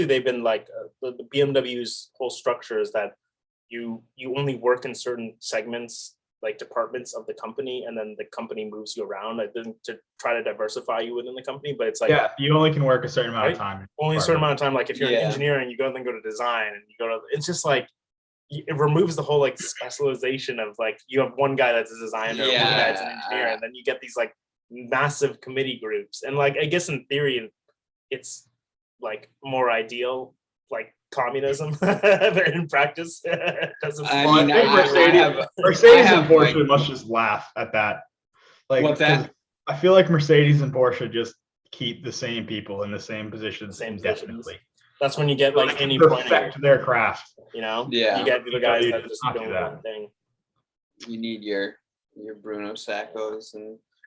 they've been like the BMW's whole structure is that you only work in certain segments, like departments of the company, and then the company moves you around. I think to try to diversify you within the company, but it's like Yeah, you only can work a certain amount of Right? time. only a certain amount of time. Like if you're Yeah. an engineer and you go to design and you go to, it's just like it removes the whole like specialization of like you have one guy that's a designer, one guy that's an engineer, and then you get these like massive committee groups. And like I guess in theory it's like more ideal, like communism, but in practice it doesn't. I Well, I mean, think I Mercedes- have. Mercedes I and have, Porsche like- must just laugh at that. Like, What's that? 'cause I feel like Mercedes and Porsche just keep the same people in the same positions Same positions. indefinitely. That's when you get like Like, any point, perfect their craft. Yeah. Yeah. You get the guys You that just just not do do that. one thing. You need your Bruno Saccos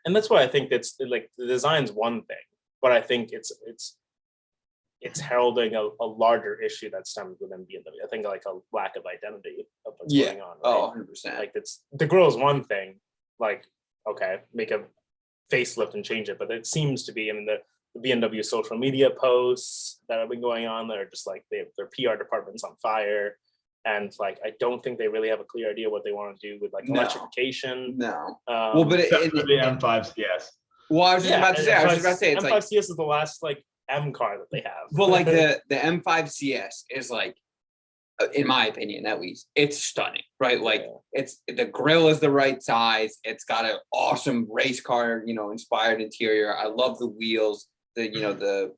And that's why I think that's like the design's one thing, but I think it's heralding a larger issue that stems within BMW. I think like a lack of identity of what's Yeah. going on. Right? Oh, 100%. Like it's the grill is one thing. Like okay, make a facelift and change it, but it seems to be. I mean the BMW social media posts that have been going on, they're just like their PR department's on fire. And like I don't think they really have a clear idea what they want to do with like No. electrification. No. Well, but Except for the M5 CS. well, I was just about to say. I was just about to say it's M5 like, CS is the last like M car that they have. well, like the M5 CS is like, in my opinion, at least, it's stunning, right? Like Yeah. it's the grill is the right size. It's got an awesome race car, inspired interior. I love the wheels. The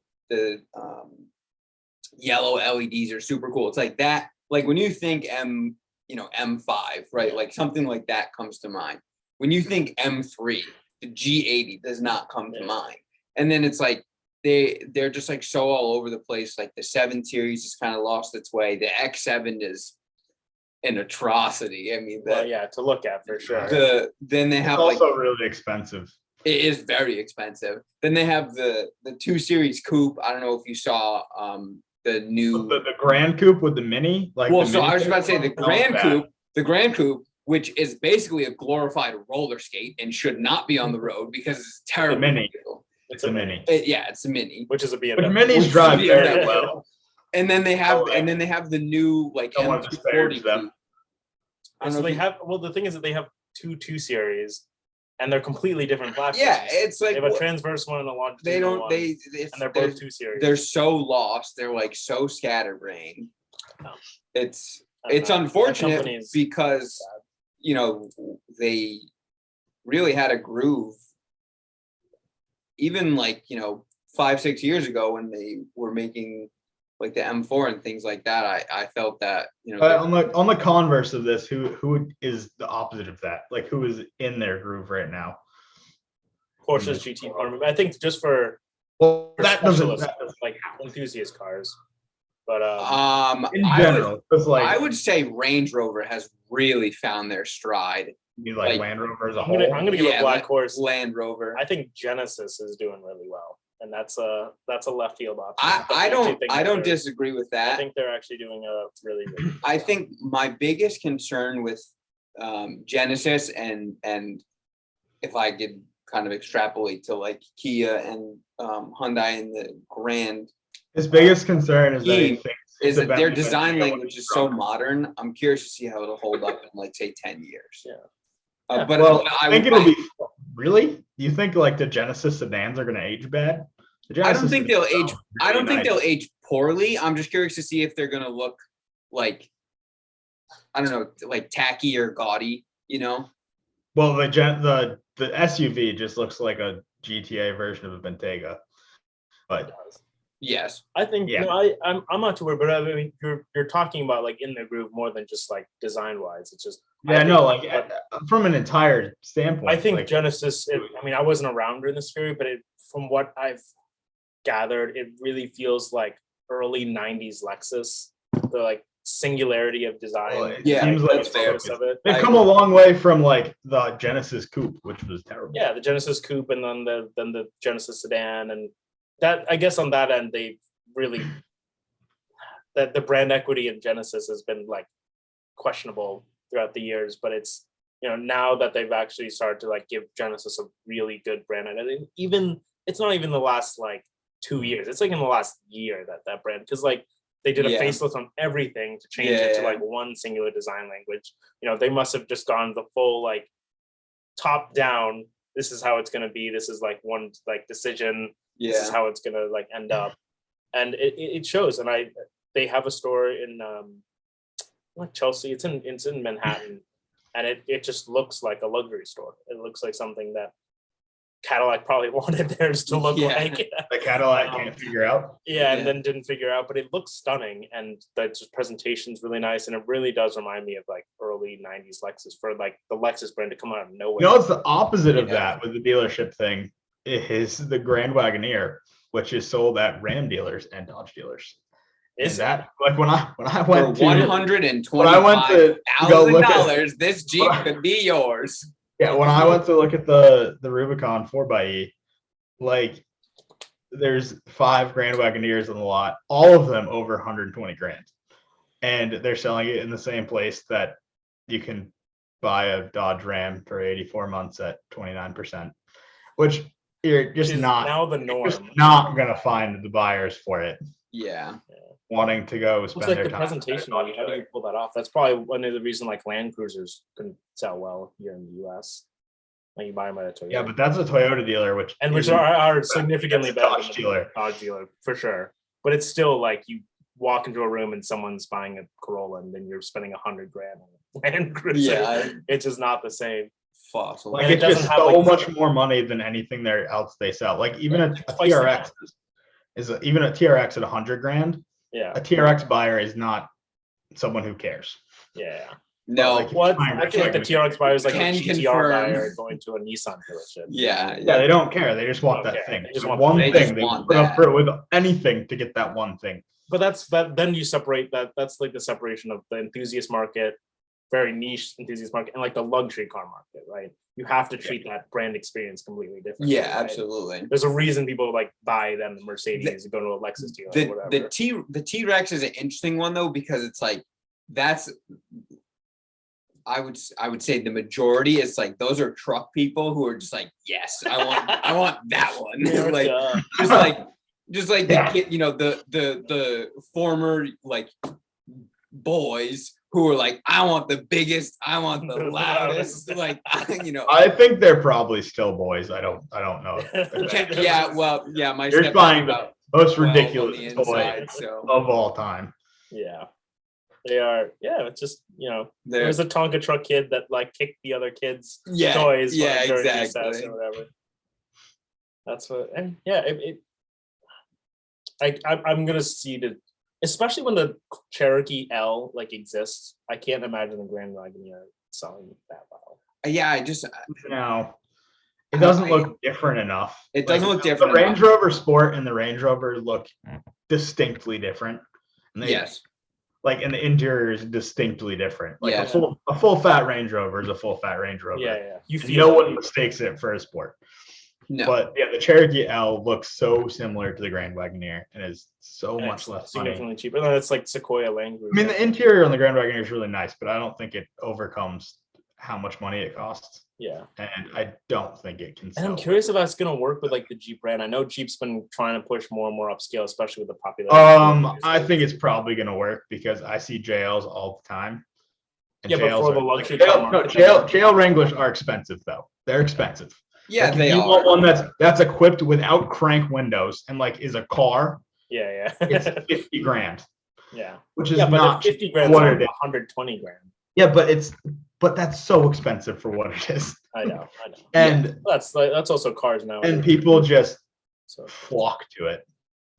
yellow LEDs are super cool. It's like that. Like when you think M5, right? Like something like that comes to mind. When you think M3, the G80 does not come to Yeah. mind. And then it's like they're just like so all over the place. Like the 7 Series has kind of lost its way. The X7 is an atrocity. I mean, Well, yeah, to look at for sure. then they It's have like also really expensive. it is very expensive. Then they have the 2 Series coupe. I don't know if you saw the new. The Grand Coupe with the Mini, like. Well, the so Mini I was about to say the coupe, not Grand bad. Coupe. The Grand Coupe which is basically a glorified roller skate and should not be on the road because it's terrible. Mini. vehicle. It's a mini. Yeah, it's a mini. which is a But BMW. minis drive Which- very yeah. well. And then they have, Oh, yeah. and then they have the new like Don't want to disparage M240 them. coupe. I don't So know they if you- have, well, the thing is that they have two series, and they're completely different platforms. Yeah, it's They like have a what- transverse one and a longitudinal they don't one, they it's, and they're they're, both 2 series. they're so lost. They're like so scatterbrained. Oh. It's I don't it's know. That unfortunate company is because sad. you know they really had a groove even like 5-6 years ago when they were making like the M4 and things like that. I felt that On the converse of this, who is the opposite of that? Like who is in their groove right now? Porsche's GT Power. I think just for Well, that doesn't specialists, like enthusiast cars, but in I general. It's like I would say Range Rover has really found their stride. you like like, Land Rover as a I'm whole. gonna give Yeah, a black horse. Land Rover. I think Genesis is doing really well, and that's a left field option. I actually don't think I don't they're- disagree with I that. think they're actually doing a really good I job. think my biggest concern with Genesis and if I could kind of extrapolate to like Kia and Hyundai and the Grand His biggest concern is that he Team thinks is it's that their about design Bentley language is so drunk. modern. I'm curious to see how it'll hold up in like say 10 years. Yeah. But Well, I I think would- it'll be really. You think like the Genesis sedans are going to age bad? The I don't Genesis think they'll sedans age. are I don't really think nice. they'll age poorly. I'm just curious to see if they're gonna look like, I don't know, like tacky or gaudy, Well, the SUV just looks like a GTA version of a Bentayga. But Yes. I think Yeah. I'm not too worried, but I mean you're talking about like in the groove more than just like design wise. It's just yeah, no, like but from an entire standpoint. I think like, Genesis. I mean, I wasn't around during this period, but from what I've gathered, it really feels like early '90s Lexus. The like singularity of design. well, it Yeah, seems like that's fair. focus of it. they've I come a long way from like the Genesis Coupe, which was terrible. Yeah, the Genesis Coupe and then the Genesis sedan, and that I guess on that end they really that the brand equity in Genesis has been like questionable throughout the years, but it's now that they've actually started to like give Genesis a really good brand identity. Even it's not even the last like 2 years, it's like in the last year that brand, because like they did a Yeah. facelift on everything to change it to Yeah. like one singular design language. They must have just gone the full like top down, this is how it's going to be, this is like one like decision, this is Yeah. how it's going to like end up, and it shows. And they have a store in not Chelsea, it's in Manhattan, and it just looks like a luxury store. It looks like something that Cadillac probably wanted theirs to look Yeah. like. The Cadillac can't figure out. Yeah, and Yeah. then didn't figure out, but it looks stunning, and the presentation's really nice, and it really does remind me of like early '90s Lexus, for like the Lexus brand to come out of nowhere. You know, it's the opposite of Yeah. that with the dealership thing. Is the Grand Wagoneer, which is sold at Ram dealers and Dodge dealers. Is Is that like when I For went to $125,000, this Jeep when I- could be yours. yeah, when I went to look at the Rubicon 4xe, like there's 5 Grand Wagoneers in the lot, all of them over 120 grand, and they're selling it in the same place that you can buy a Dodge Ram for 84 months at 29%, which you're which just is not now the just norm. not gonna find the buyers for it, Yeah. wanting to go spend Looks like their the time. presentation. How do you pull that off? That's probably one of the reasons like Land Cruisers couldn't sell well here in the U.S. Like you buy them at a Toyota. Yeah, but that's a Toyota dealer, which and which isn't- are significantly that's a better Dodge than dealer. a Dodge dealer for sure. But it's still like you walk into a room and someone's buying a Corolla, and then you're spending $100 grand on a Land Cruiser. Yeah. It's just not the same. Fossil. Like And it it's just doesn't have, so like- much more money than anything there else they sell. Like even a Twice the TRX even a TRX at 100 grand. Yeah, A TRX buyer is not someone who cares. yeah. No. like, What Fine, I feel like the like, TRX buyer is like a can GTR confirm. buyer going to a Nissan dealership. Yeah. Yeah, they don't care. They just want Don't that care. thing. They just The want- one they thing just they want put up that. for it with anything to get that one thing. But that's then you separate that's like the separation of the enthusiast market, very niche enthusiast market, and like the luxury car market, right? You have to treat that brand experience completely different. Yeah, absolutely. There's a reason people like buy them the Mercedes and go to a Lexus dealer or whatever. The T-Rex is an interesting one though, because it's like that's I would say the majority is like those are truck people who are just like, yes, I want that one. Like America. just like the kid, the former like boys who are like, I want the biggest, I want the loudest, like I think they're probably still boys. I don't know. yeah, well, yeah, my You're stepdad's buying the about most 12 on ridiculous the toy inside, so of all time. Yeah. They are, yeah, it's just, they're there's a Tonka truck kid that like kicked the other kids' yeah, toys yeah, during exactly. recess or whatever. That's what, and yeah, I'm gonna see the, especially when the Cherokee L like exists. I can't imagine the Grand Wagoneer selling that well. Yeah, I just No, it doesn't look different enough. It doesn't look The different Range enough. Rover Sport and the Range Rover look distinctly different. And they, Yes. Like, and the interior is distinctly different. Like Yeah. a full fat Range Rover is a full fat Range Rover. Yeah. You And feel no it. one mistakes it for a sport. No. But yeah, the Cherokee L looks so similar to the Grand Wagoneer and is so And much it's less money. significantly cheaper. No, it's like Sequoia Land Cruiser. I mean, the interior on the Grand Wagoneer is really nice, but I don't think it overcomes how much money it costs. Yeah. And I don't think it can And sell. I'm curious if that's gonna work with like the Jeep brand. I know Jeep's been trying to push more and more upscale, especially with the popularity. I think it's probably going to work because I see JLs all the time. And Yeah, but JLs for the are- luxury JL car no, market, JL Wranglers are expensive though. They're expensive. Yeah, Like, if they you are. want one that's equipped without crank windows and like is a car, Yeah. it's 50 grand, Yeah. which is Yeah, but not 50 grand what on it is. 120 grand. Yeah, but that's so expensive for what it is. I know. And That's also cars now. and people just So flock to it.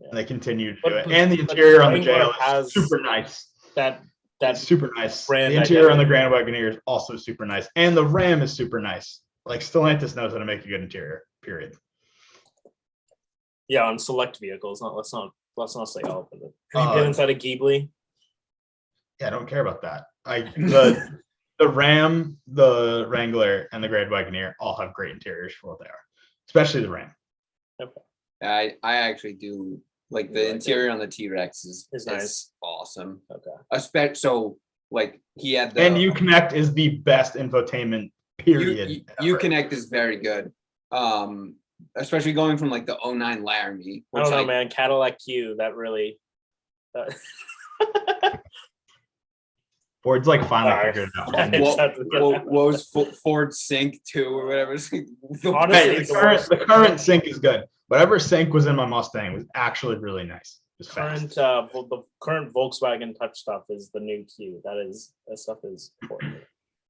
Yeah. And they continue to But- do it. but- And the but interior on the Wrangler JL has is super nice. that It's super nice. brand The interior on the identity. Grand Wagoneer is also super nice. And the Ram is super nice. Like Stellantis knows how to make a good interior, period. yeah, on select vehicles. Let's not say all of it. Have you been inside a Ghibli? Yeah, I don't care about that. The Ram, the Wrangler, and the Grand Wagoneer all have great interiors for what they are, especially the Ram. I actually do like the You like interior on the T-Rex is nice. awesome. Okay. Especially so like he had the And Uconnect is the best infotainment, period. ever. Uconnect is very good. Especially going from like the 09 Laramie. I don't know, man. Cadillac Q. That really. Ford's like finally Sorry. figured it out. Sorry. What was Ford Sync 2 or whatever? Honestly, Hey, the current Sync is good. Whatever Sync was in my Mustang was actually really nice. It was fast. The current Volkswagen Touch stuff is the new Q. That stuff is important.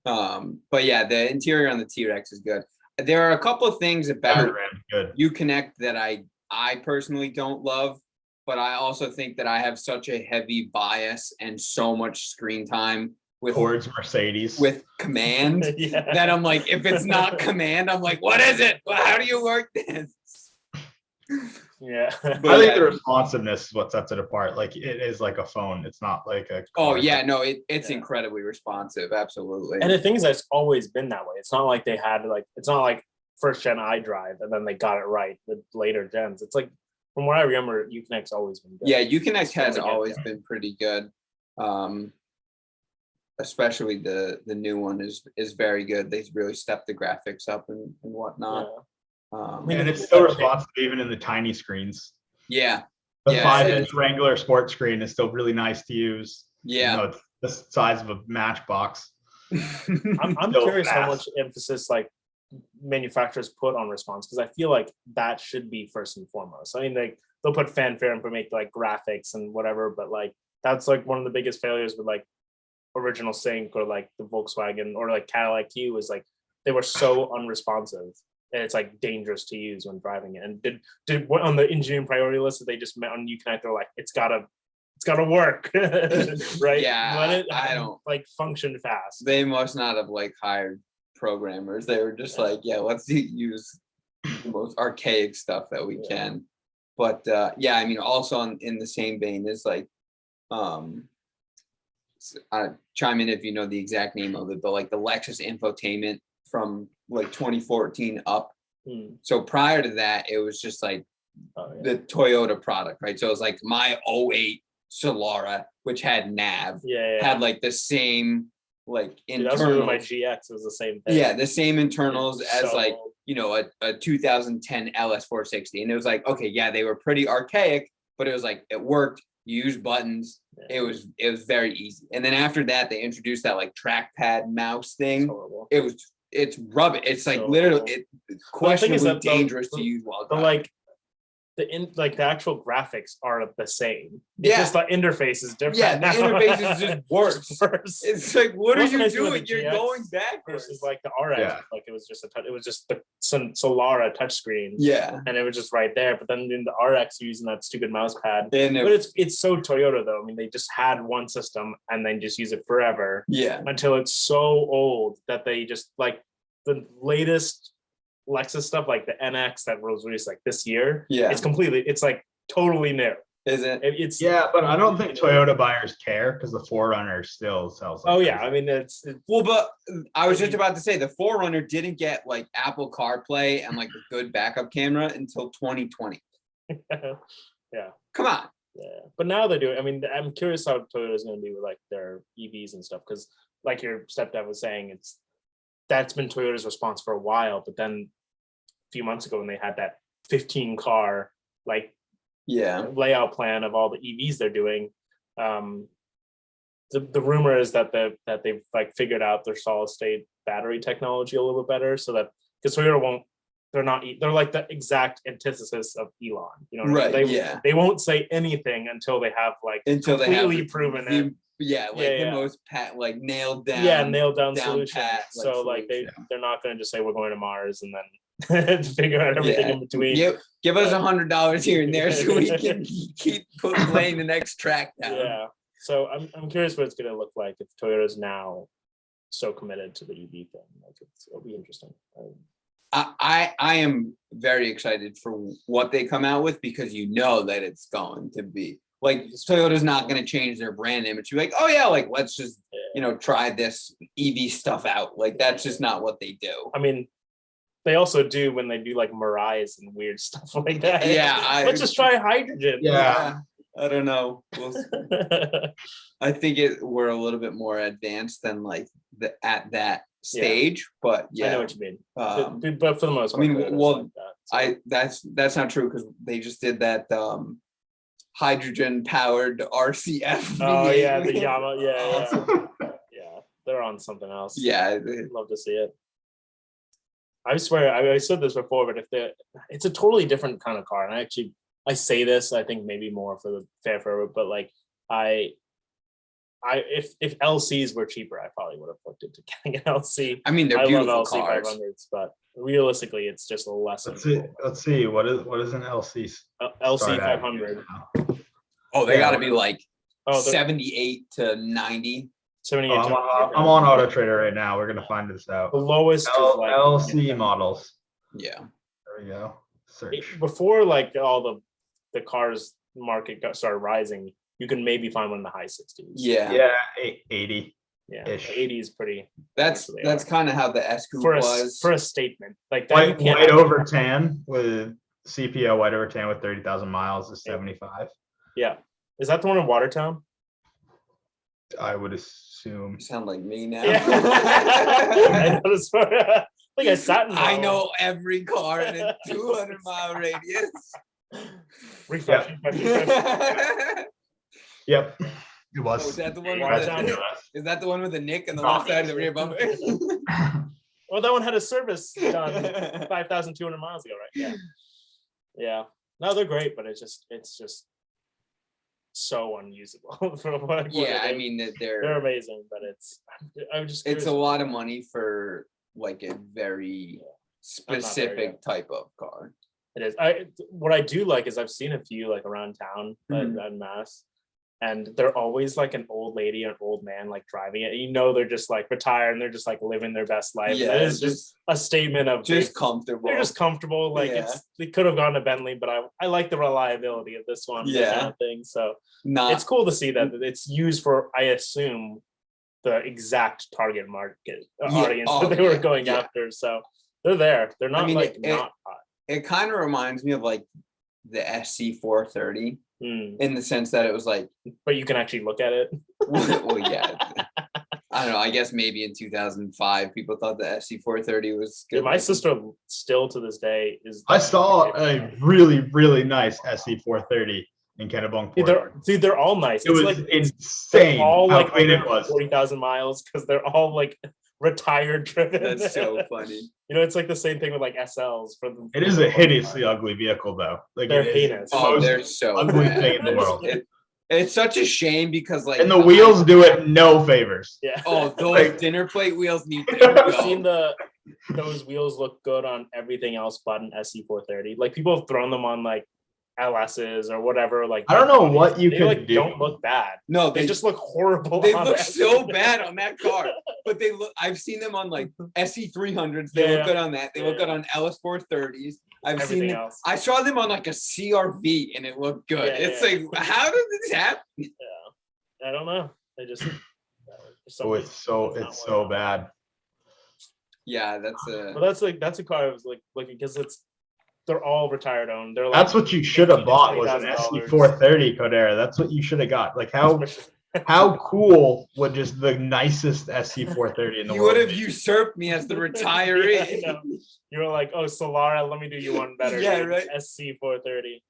But yeah, the interior on the T-Rex is good. There are a couple of things Every about Ram's good. Uconnect that I personally don't love, but I also think that I have such a heavy bias and so much screen time with Towards Mercedes. command Yeah. that I'm like, if it's not command, I'm like, what is it? Well, how do you work this? Yeah. But I think yeah. the responsiveness is what sets it apart. Like it is like a phone. It's not like a Oh car. yeah, no, it's Yeah. incredibly responsive. Absolutely. And the thing is, it's always been that way. It's not like they had it's not like first gen iDrive and then they got it right with later gens. It's like from what I remember, Uconnect's always been good. Yeah, Uconnect has Really good, always yeah. been pretty good. Especially the new one is very good. They really stepped the graphics up and whatnot. mean, And the it's thing still about it- responsive even in the tiny screens. Yeah, The Yeah, 5-inch Wrangler sports screen is still really nice to use. yeah. You know, it's the size of a matchbox. I'm Still curious how fast. much emphasis like manufacturers put on response because I feel like that should be first and foremost. I mean, they'll put fanfare and make like graphics and whatever, but like that's like one of the biggest failures with like original Sync or like the Volkswagen or like Cadillac Q was like they were so unresponsive and it's like dangerous to use when driving it. And did on the engineering priority list that they just met on Uconnect, they're like it's gotta work, right? Yeah, Let it I don't- like function fast. They must not have like hired programmers. They were just like, yeah, let's use the most archaic stuff that we Yeah. can. But yeah, I mean, also in the same vein is like, chime in if you know the exact name of it, but like the Lexus infotainment from like 2014 up. Hmm. So prior to that, it was just like Oh, yeah. the Toyota product, right? So it was like my 08 Solara, which had nav, Yeah, had like the same like Dude, that's with my internals. GX. It was the same thing. Yeah, the same internals as So like, old. you know, a 2010 LS460. And it was like, okay, yeah, they were pretty archaic, but it was like it worked. You use buttons. Yeah. It was very easy. And then after that, they introduced that like trackpad mouse It's thing. horrible. It's rubbish. It's like So literally thing is questionably that the- dangerous to use while But driving. like the actual graphics are the same. It's Yeah. just the interface is different. Yeah, the now. interface is just worse. Worse. It's like, what are What's you nice about doing? the You're GX going backwards. versus like the RX. Yeah. Like it was just it was just the Solara touchscreen. Yeah. And it was just right there. But then in the RX you're using that stupid mouse pad. And But it's so Toyota though. I mean, they just had one system and then just use it forever yeah. until it's so old that they just like the latest Lexus stuff, like the NX that was released like this year. Yeah. It's like totally new. Is it? It's Yeah, but I don't think Toyota buyers care because the Forerunner still sells. Like Oh yeah, I crazy. mean it's Well, but I was just about to say the Forerunner didn't get like Apple CarPlay and like a good backup camera until 2020. yeah. Come on. Yeah, but now they do. I mean, I'm curious how Toyota's going to be with like their EVs and stuff because, like your stepdad was saying, that's been Toyota's response for a while. But then a few months ago, when they had that 15 car like Yeah. layout plan of all the EVs they're doing, the rumor is that they've like figured out their solid state battery technology a little bit better, so that because Toyota won't. They're like the exact antithesis of Elon. You know what I Right. mean? Yeah. They won't say anything until they have like Until they have completely proven it. Yeah, like Yeah, the yeah. most like nailed down. Nailed down down solution. pat, like, So like solution. they're not going to just say we're going to Mars and then figure out everything Yeah. in between. Give us $100 here and there so we can keep laying the next track down. Yeah. So I'm curious what it's going to look like if Toyota's now so committed to the EV thing. Like it'll be interesting. I am very excited for what they come out with because you know that it's going to be like Toyota's not going to change their brand image. You're like, oh yeah, like let's just try this EV stuff out. Like that's just not what they do. I mean, they also do when they do like Mirais and weird stuff like that. Yeah, let's just try hydrogen. Yeah. I don't know. I think we're a little bit more advanced than like at that stage, but I yeah. know what you mean. Um, But for the most I part, mean, Toyota's well, like that, so. that's not true because they just did that hydrogen powered RCF. Oh yeah, the V8. Yamaha. Yeah. Yeah, they're on something else. Yeah, I'd love to see it. I swear, I said this before, but it's a totally different kind of car. And I say this, I think maybe more for the fair, but like if LCs were cheaper, I probably would have looked into getting an LC. I mean they're I love beautiful LC cars. 500s, but realistically, it's just a less. Let's see. What is an LC? LC start at 500. now? Oh, they Yeah. got to be like Oh, 78 to 90. 78. Oh, I'm on Auto Trader right now. We're gonna find this out. The lowest is like LC models. Yeah. There we go. Search. before like all the cars market started rising. You can maybe find one in the high 60s. Yeah. Yeah, 80. Yeah, Ish. 80 is pretty That's Actually, kind of how the S Coupe for a was. for a statement like that. You White, can't white have- over tan with CPO white over tan with 30,000 miles is 75. Yeah, is that the one in Watertown? I would assume. You sound like me now. Yeah, I noticed. Like I sat in. I know every car in a 200-mile radius. Refresh. Yep. It Oh, was. is that the one? Watertown, With US. the, is that the one with the nick on the left side of the rear bumper? Well, that one had a service done 5,200 miles ago, right? Yeah. Yeah. No, they're great, but it's just so unusable for what Yeah, it I is. mean that They're amazing, but I'm just it's a curious. lot of money for like a very I'm not there specific yet. type of car. It is. What I do like is I've seen a few like around town in Mass, and they're always like an old lady or an old man like driving it. You know, they're just like retired and they're just like living their best life. Yeah, it is just a statement of just comfortable. they're just comfortable. Like Yeah. they could have gone to Bentley, but I like the reliability of this one. that kind Yeah. of thing. So not it's cool to see that it's used for, I assume, the exact target market audience Oh, that they were yeah, going yeah. after. So they're there. They're not mean, like it- not hot. it kind of reminds me of like the SC430 Mm. in the sense that it was like But you can actually look at it. well yeah I don't know. I guess maybe in 2005, people thought the SC430 was good. Yeah, my sister still to this day is. I saw a really, really nice SC430 in Kennebunkport. They're all nice. It It's was like insane all how like clean it under was. 40,000 miles because they're all like retired driven. That's so funny. You know, it's like the same thing with like SLs for the. It is a hideously ugly vehicle, though. Like They're it is heinous. the Oh, most they're so ugly bad. thing in the world. It's such a shame because like And the wheels do it no favors. Yeah. Oh, those Like- dinner plate wheels need to I've go. seen those wheels look good on everything else but an SC430. Like people have thrown them on like LSs or whatever. Like I don't know what you they could like do. don't look bad. No, They just look horrible. they on look the so SC430. bad on that car. But they look. I've seen them on like SC300s. They Yeah. look good on that. They look Yeah. good on LS430s. I've seen Everything them. else. I saw them on like a CRV and it looked good. Yeah, It's yeah. like, how did this happen? I don't know. They just. Oh, it's so bad. Yeah, that's But that's a car I was like looking because they're all retired owned. They're like That's what you should have bought was an $20,000. SC430 Codera. That's what you should have got. Like how cool would just the nicest SC430 in the you world would have be? usurped me as the Yeah, I retiree. know. You were like, oh, Solara, let me do you one better. Yeah, dude. right. SC430.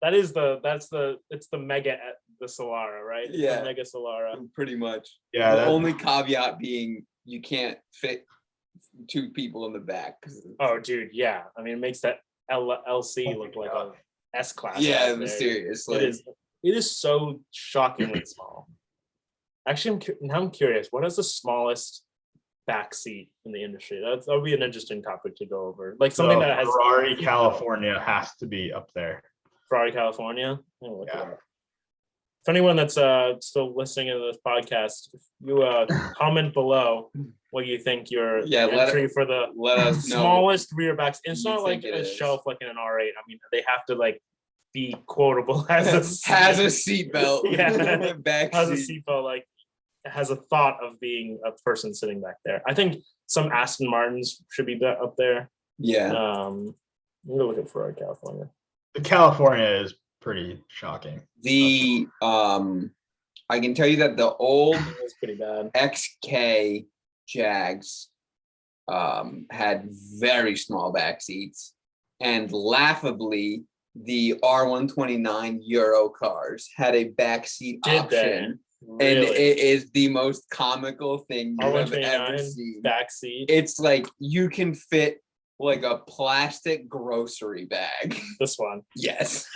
It's the mega the Solara, right? It's Yeah. the mega Solara. Pretty much. Yeah, The that- only caveat being you can't fit two people in the back. 'cause Oh, dude, yeah. I mean, it makes that LC look like a S class. yeah, out there. seriously. It is so shockingly small. Actually, now I'm curious. What is the smallest back seat in the industry? That would be an interesting topic to go over. Like something the that has Ferrari California has to be up there. Ferrari California. I'll look it Yeah. up. If anyone that's still listening to this podcast, if you comment below what you think your Yeah, let entry for the Let us know. smallest rear backs. It's you not like think it a is. shelf like in an R8. I mean, they have to like be quotable as a Has a seat. seatbelt. Yeah. Back Has a seat. seatbelt, like has a thought of being a person sitting back there. I think some Aston Martins should be up there. Yeah. I'm gonna look at Ferrari California. The California is pretty shocking. The I can tell you that the old It's pretty bad. XK Jags had very small back seats, and laughably the R129 Euro cars had a back seat Did they? option, and Really? it is the most comical thing you have ever R129 seen. backseat. It's like you can fit like a plastic grocery bag. This one. Yes.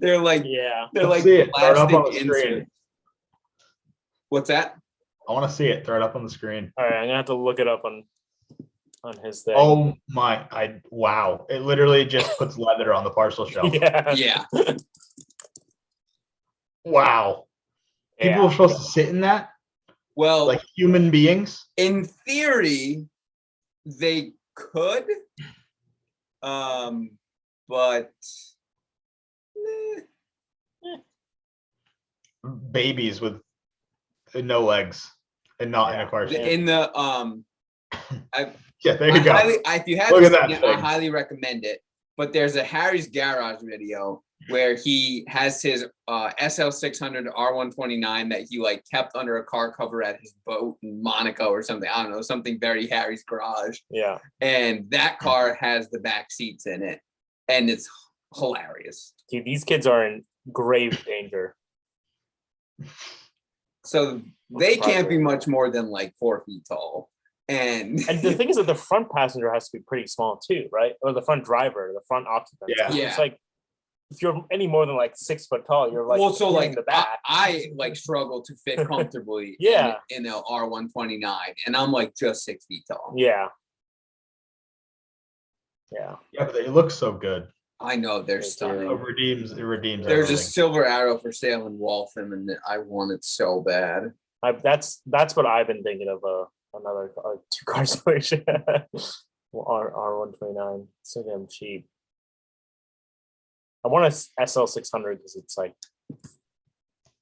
They're like Yeah. they're Let's like see it. Throw it up on plastic the screen. insert. What's that? I want to see it. Throw it up on the screen. All right, I'm gonna have to look it up on his thing. Oh my! Wow! It literally just puts leather on the parcel shelf. yeah. Yeah. Wow! People Yeah. are supposed to sit in that Well, like human beings. in theory, they could. But Babies with no legs and not in a car seat. in the Yeah, there you go. if you Look haven't at that seen it, I thing. highly recommend it. But there's a Harry's Garage video where he has his SL600 R129 that he like kept under a car cover at his boat in Monaco or something. I don't know, something very Harry's Garage. Yeah. And that car has the back seats in it, and it's hilarious. Dude, these kids are in grave danger. So they can't be much more than like 4 feet tall. And And the thing is that the front passenger has to be pretty small too, right? Or the front driver, the front occupant. Yeah. Yeah. It's like if you're any more than like 6 foot tall, you're like well, so in like the back. I like struggle to fit comfortably Yeah. in the R129, and I'm like just 6 feet tall. Yeah. Yeah. Yeah, but they look so good. I know they're They do. stunning. It redeems. There's There's a everything. silver arrow for sale in Waltham, and I want it so bad. That's what I've been thinking of another 2-car situation. R129. So damn cheap. I want a SL600 because it's like,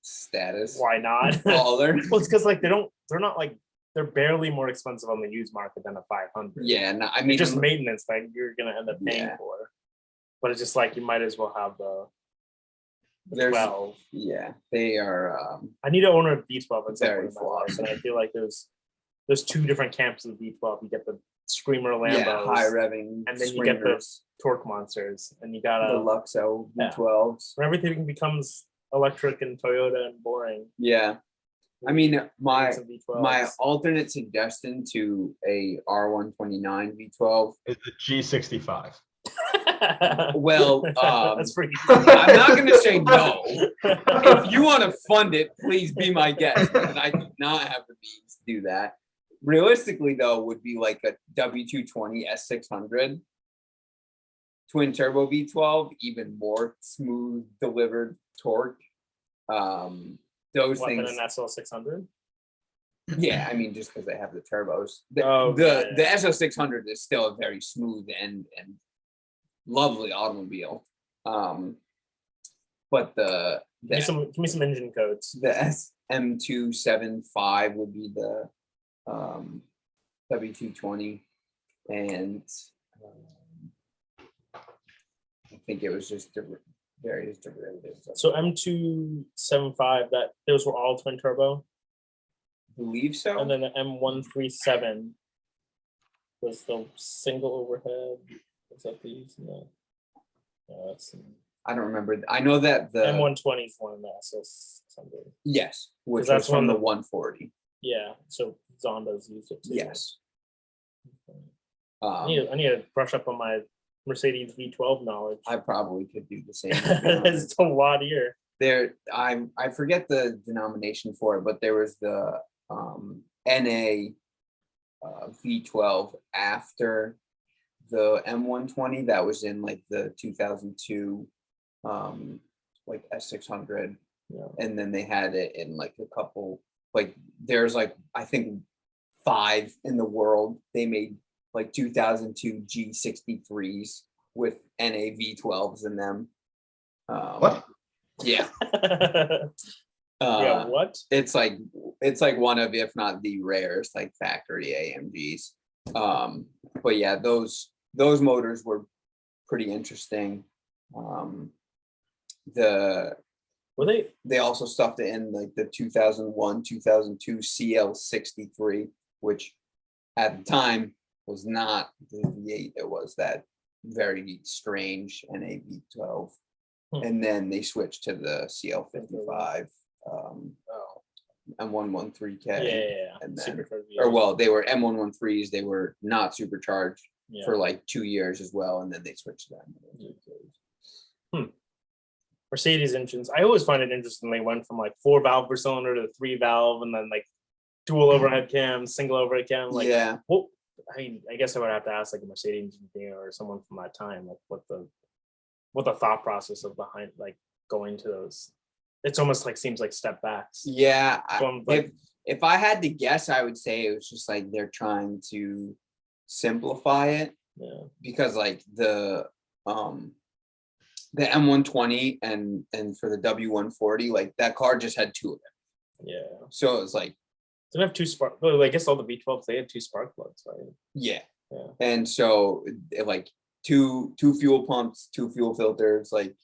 Status. why not? Baller. Well, it's because like they're barely more expensive on the used market than a 500. Yeah, no, I I mean, mean, just maintenance that you're gonna end up paying Yeah. for. But it's just like you might as well have There's 12. yeah, they are I need to own a V12 at some Very point in my life, flawed. and I feel like there's two different camps of V12. You get the Screamer Lambos, yeah, high revving and then you get the screamers, torque monsters, and you the gotta Luxo Yeah. V12s. when everything becomes electric and Toyota and boring. Yeah. I mean, we need my some V12s. my alternate suggestion to a R129 V12. Is the G65. Well, that's pretty. I'm not going to say no. If you want to fund it, please be my guest. But I do not have the means to do that. Realistically, though, would be like a W220 S600 twin turbo V12, even more smooth delivered torque. Those What, than things, an SL600? yeah. I mean, just because they have the turbos, the Oh, the, yeah. the SO600 is still a very smooth and lovely automobile. But the Give me some engine codes. the SM275 would be the W220, and I think it was just various derivatives. So M275, that those were all twin turbo, believe so. and then the M137 was the single overhead. Was that these? No, that's I don't remember. I know that the M120 is one in the SL600. yes, which that's was from one the that- 140. Yeah, so Zonda's used it too. Yes. I need to brush up on my Mercedes V12 knowledge. I probably could do the same. to be honest. It's a lot here. There, I forget the denomination for it, but there was the NA V12 after the M120 that was in like the 2002 like S600, Yeah. and then they had it in like a couple, like there's like I think 5 in the world. They made like 2002 G63s with NA V12s in them. What? Yeah. Yeah, what? It's like one of, if not the rarest, like factory AMGs. But yeah, those motors were pretty interesting. Were they? Also stuffed it in like the 2001 2002 CL63, which at the time was not the V8. It was that very strange NA V12. And then they switched to the CL55 M113K. Yeah. and then- Supercharged Or V8. well, they were M113s. They were not supercharged Yeah. for like 2 years as well, and then they switched to them. Mercedes engines. I always find it interesting. They went from like 4 valve per cylinder to 3 valve, and then like dual overhead cam, single overhead cam. Like, Yeah. well, I mean, I guess I would have to ask like a Mercedes engineer or someone from that time, like what the thought process of behind like going to those. It's almost like seems like step backs. Yeah. From, like- If I had to guess, I would say it was just like they're trying to simplify it, Yeah. because like the M120 and for the W140, like that car just had 2 of them. Yeah. So it was like, Didn't have 2 spark. Well, I guess all the V12s they had 2 spark plugs, right? yeah. Yeah. And so like two fuel pumps, 2 fuel filters, like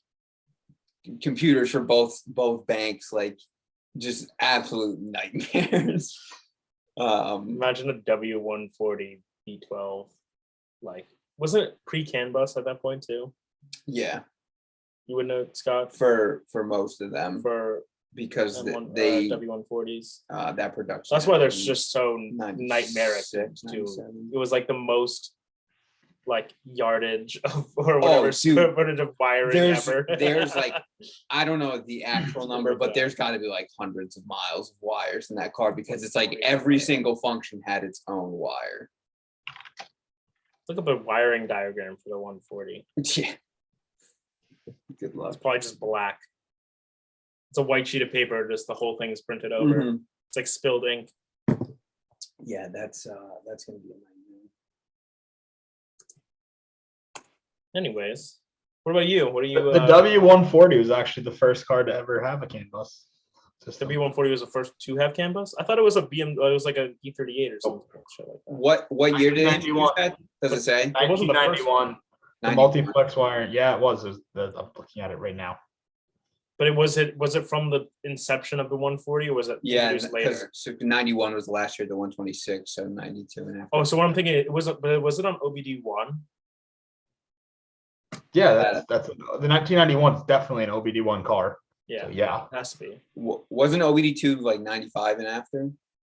computers for both banks, like just absolute nightmares. Imagine a W140 V12. Like, wasn't it pre-CAN bus at that point too? Yeah, You would know, Scott, for most of them, for because M1, they W140s. that production. That's why they're happened just so 96, nightmaric too. 97. It was like the most like yardage of, or whatever dude. square footage of wiring ever. There's like, I don't know the actual number, but Yeah. there's got to be like hundreds of miles of wires in that car, because it's like every single function had its own wire. Look up a wiring diagram for the 140. Yeah. Good luck. It's probably just black. It's a white sheet of paper, just the whole thing is printed over. Mhm. It's like spilled ink. Yeah, that's gonna be a nightmare. Anyways, what about you? What are you? The W140 was actually the first car to ever have a CAN bus system. W140 was the first to have CAN bus. I thought it was a BM. It was like a E38 or something. Shit like that. What year did it introduce 1991. that? Does it say? It wasn't the first 1991. The 91. multiplex wiring. Yeah, it was. I'm looking at it right now. But was it from the inception of the 140, or was it Yeah, introduced because later? so 91 was the last year, the 126, so 92 and after. Oh, so what I'm thinking, was it on OBD1? Yeah, that's the 1991 is definitely an OBD1 car. Yeah, So yeah, it has to be. Wasn't OBD2 like 95 and after?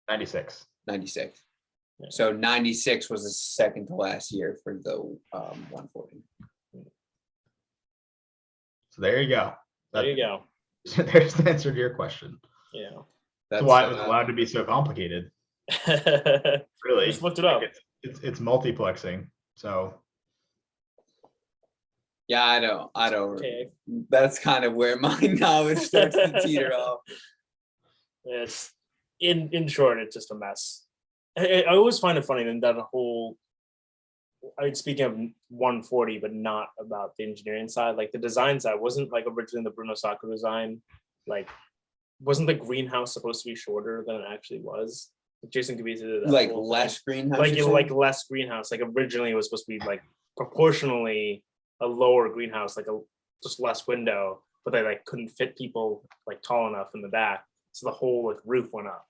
96. 96. Yeah. So 96 was the second to last year for the 140. So there you go. There you go. There's the answer to your question. Yeah. That's That's why it was allowed to be so complicated. Really, Just looked it up. Like, it's multiplexing. So yeah, I don't. Okay. That's kind of where my knowledge starts to teeter off. It's in short, it's just a mess. I always find it funny that the whole. Speaking of 140, but not about the engineering side. Like the design side wasn't like originally the Bruno Sacco design. Like, wasn't the greenhouse supposed to be shorter than it actually was? Jason Kibisa did that Like whole less thing. greenhouse. Like you're saying? like less greenhouse. Like originally it was supposed to be like proportionally a lower greenhouse, like a just less window, but they like couldn't fit people like tall enough in the back, so the whole like roof went up.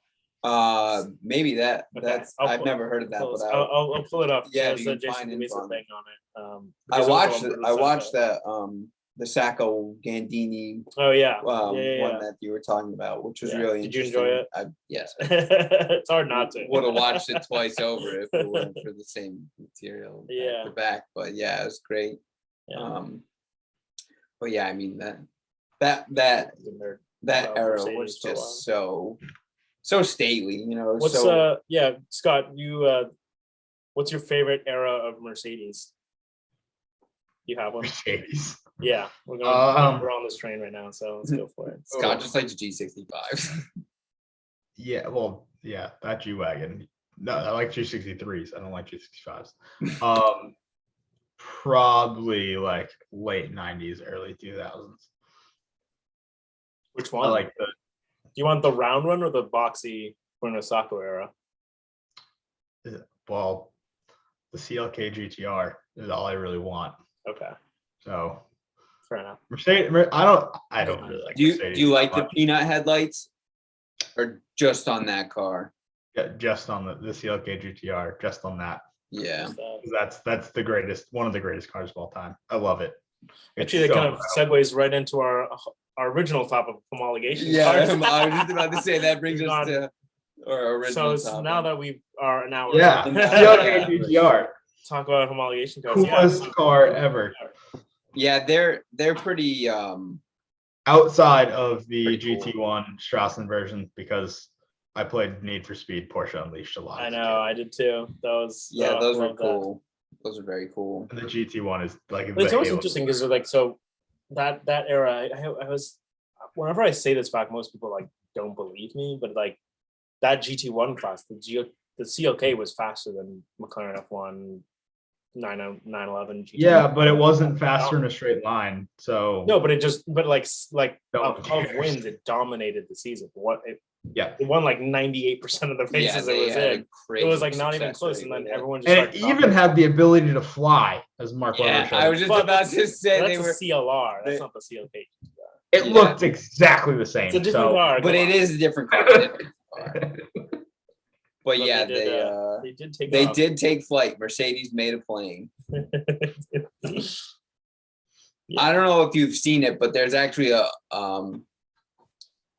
Maybe that. Okay, That's I've never heard of that. But I'll pull it up. Yeah, There's you a can Jason find Kibisa info on thing on it. I because it was watched on it. Bruno I watched Sacco. that the Sacco Gandini Oh yeah, one yeah. that you were talking about, which was Yeah. really Did you interesting. enjoy it? Yes. It's hard not to. Would have watched it twice over if it weren't for the same material Yeah. at the back. But yeah, it was great. Yeah. But yeah, I mean that The nerd. About era Mercedes was for a just so stately, you know. What's so yeah, Scott, you what's your favorite era of Mercedes? You have one? Mercedes. Yeah, we're on this train right now, so let's go for it. Scott just likes G65s. Yeah, well, yeah, that G wagon. No, I like G63s. I don't like G65s. Probably like late 90s, early 2000s. Which I one? like the Do you want the round one or the boxy Bruno Sacco era? well, the CLK GTR is all I really want. Okay, So fair enough. Mercedes, I don't really like. Do you Mercedes like that the much. peanut headlights, or just on that car? Yeah, just on the CLK GTR, just on that. Yeah. Just, 'Cause that's the greatest, one of the greatest cars of all time. I love it. It's actually, that so kind of proud. segues right into our original topic of homologation. Yeah, cars. I was just about to say that brings We've us gone- to our original So now that we are an hour, Yeah, in, CLK GTR, talk about homologation cars. Yeah. coolest car ever. yeah, they're pretty Outside of the Pretty cool. GT1 Strassen version, because I played Need for Speed Porsche Unleashed a lot. I as a know, I did too. Those those were love that. cool. Those are very cool. kid. And the GT1 is like But it's the always halo. interesting because like so that era, I was whenever I say this fact, most people like don't believe me, but like that GT1 class, the CLK was faster than McLaren F1 911 GT1. Yeah, but it wasn't faster in a straight line. So No, but like No of one cares. wins, it dominated the season. yeah. It won like 98% of the Yeah, races they it was had a in. It crazy was like not even success close, rate and then with it. everyone just And started it talking even about had the ability to fly, as Mark Webber Yeah, showed. I was just But about to say that's they a were, CLR. That's they- not the CLK. It yeah. looked exactly the same. It's a different so car. but come it on. is a different car. But But yeah, they did take. they off. did take flight. Mercedes made a plane. I don't know if you've seen it, but there's actually a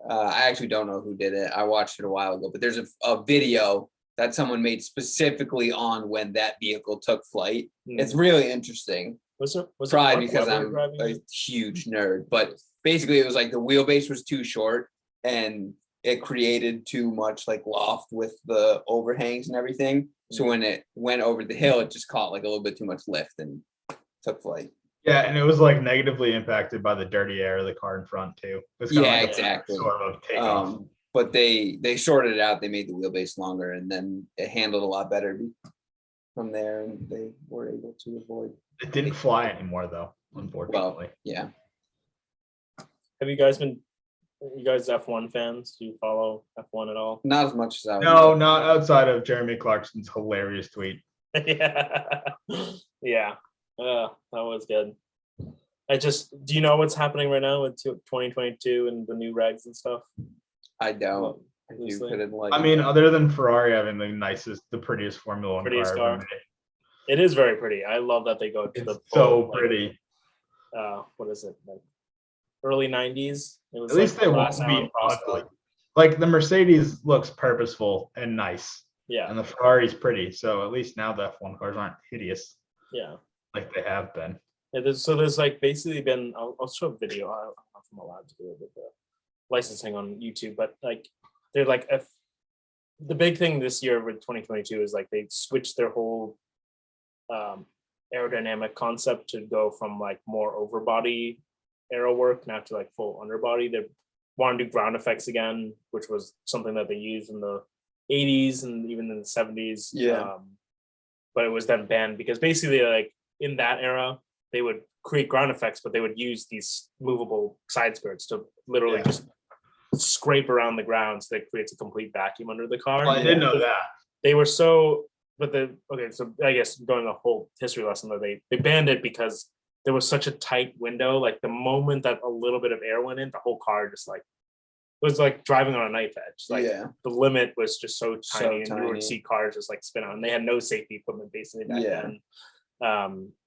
I actually don't know who did it. I watched it a while ago, but there's a video that someone made specifically on when that vehicle took flight. It's really interesting. Was it Probably Mark because Webber I'm driving a it? huge nerd, but basically it was like the wheelbase was too short and it created too much like loft with the overhangs and everything. So when it went over the hill, it just caught like a little bit too much lift and took flight. yeah, and it was like negatively impacted by the dirty air of the car in front too. It's kinda Yeah, like a exactly. Sort of takeoff. But they sorted it out. They made the wheelbase longer, and then it handled a lot better from there, and they were able to avoid. It didn't fly anymore though, unfortunately. Yeah, Have you guys F1 fans? Do you follow F1 at all? not as much as I would. No, not outside of Jeremy Clarkson's hilarious tweet. Yeah, yeah. That was good. Do you know what's happening right now with 2022 and the new regs and stuff? I don't. You Obviously. couldn't like. I mean, other than Ferrari having the prettiest Formula One Prettiest car ever car. made. It is very pretty. I love that they go to the It's so full, like, pretty. what is it, like early 90s? It was At least like they glass won't be out cross ugly. car. Like the Mercedes looks purposeful and nice, Yeah, and the Ferrari's pretty. So at least now the F1 cars aren't hideous yeah. like they have been. There's like basically been. I'll show a video. I don't know if I'm allowed to do it with the licensing on YouTube, but like they're like the big thing this year with 2022 is like they switched their whole aerodynamic concept to go from like more overbody aero work now to like full underbody. They want to do ground effects again, which was something that they used in the 80s and even in the 70s. Yeah. But it was then banned because basically like in that era they would create ground effects, but they would use these movable side skirts to literally Yeah. just scrape around the ground so that creates a complete vacuum under the car. Well, I did know that. They were so, but so I guess going the whole history lesson that they banned it because there was such a tight window. Like the moment that a little bit of air went in, the whole car just like, it was like driving on a knife edge. Like Yeah. the limit was just so So tiny, and you tiny. would see cars just like spin out. And they had no safety equipment basically back Yeah. then.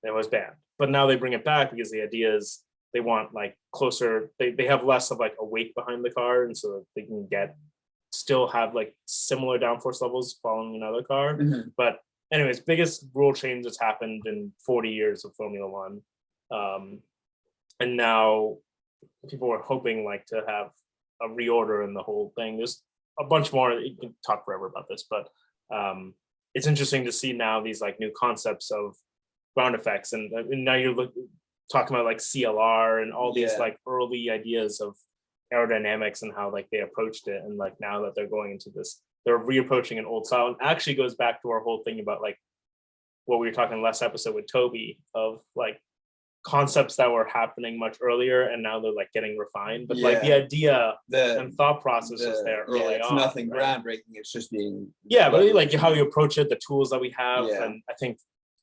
It was banned, but now they bring it back because the idea is they want like closer. They have less of like a weight behind the car, and so that they can still have like similar downforce levels following another car. Mhm. But anyways, biggest rule change that's happened in 40 years of Formula One. And now people were hoping like to have a reorder in the whole thing. There's a bunch more. You can talk forever about this, but it's interesting to see now these like new concepts of ground effects, and now you're talking about like CLR and all these Yeah. like early ideas of aerodynamics and how like they approached it, and like now that they're going into this, they're reapproaching an old style. And actually goes back to our whole thing about like what we were talking last episode with Toby of like concepts that were happening much earlier and now they're like getting refined, but like the Yeah. idea The, and thought process was there yeah, early it's on. nothing right? groundbreaking. It's just being. Yeah, but like leveraged. how you approach it, the tools that we have, Yeah. and I think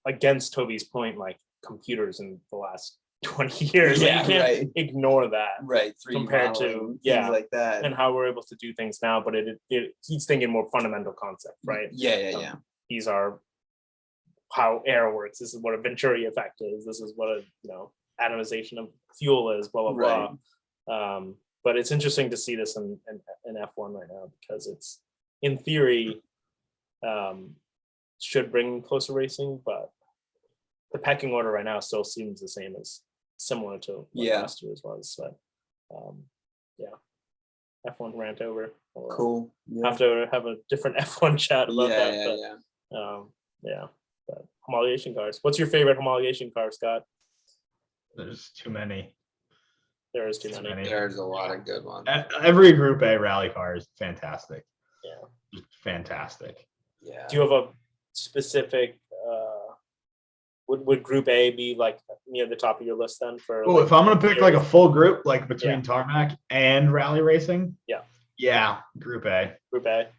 against Toby's point, like computers in the last 20 years, Yeah, like you can't right. ignore that, Right. 3D compared to- modeling, things yeah, like that. and how we're able to do things now. But he's thinking more fundamental concept, right? Yeah. These are how air works. This is what a Venturi effect is. This is what a atomization of fuel is. Blah blah blah. But it's interesting to see this in F1 right now because it's in theory should bring closer racing, but the pecking order right now still seems the same as similar to what Yeah. last year's was. But yeah, F1 rant over. We'll Cool. Yeah. have to have a different F1 chat about that. Yeah. But, yeah. But homologation cars. What's your favorite homologation car, Scott? There's too many. There is too Too many. many. There's a lot of good ones. Every Group A rally car is fantastic. Yeah. Just fantastic. Yeah. Do you have a specific? Would Group A be like near the top of your list then? For Well, like, if I'm gonna pick like a full group, like between Yeah. tarmac and rally racing, Yeah. yeah, Group A. Group A?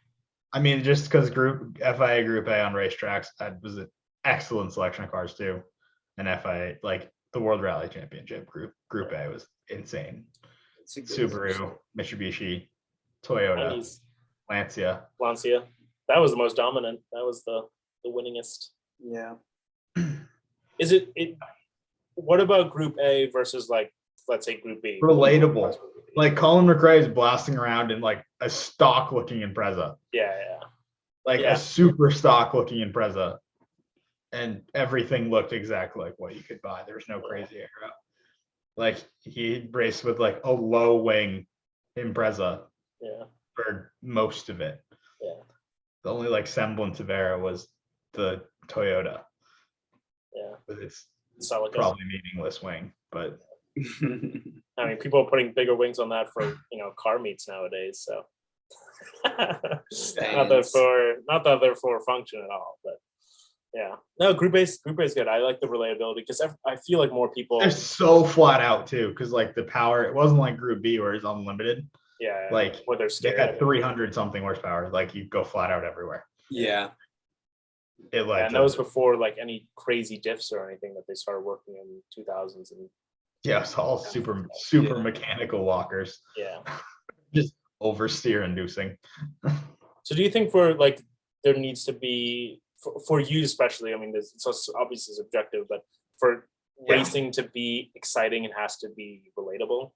I mean, just because FIA Group A on racetracks, that was an excellent selection of cars too, and FIA like the World Rally Championship Group A was insane. It's a good Subaru, Mitsubishi, Toyota, Chinese Lancia. Lancia. That was the most dominant. That was the winningest. Yeah. Is it? What about Group A versus like let's say Group B? Relatable. Like Colin McRae is blasting around in like a stock looking Impreza, Yeah. like Yeah. a super stock looking Impreza, and everything looked exactly like what you could buy. There was no crazy aero. Like he raced with like a low wing Impreza Yeah. for most of it. Yeah. The only like semblance of aero was the Toyota Yeah. with its Celica. probably meaningless wing, but I mean, people are putting bigger wings on that for car meets nowadays. So not that they're for function at all, but yeah. No, Group A is good. I like the reliability because I feel like more people. they're so flat out too. Because like the power, it wasn't like Group B where it's unlimited. Yeah. Like where they're they scared. had 300 something horsepower. Like you go flat out everywhere. Yeah. It Yeah, and that was before like any crazy diffs or anything that they started working in 2000s and Yeah, it's all super mechanical walkers, Yeah. just oversteer inducing. So do you think for like there needs to be for you especially? I mean, this it's also obviously subjective, but for Yeah. racing to be exciting, it has to be relatable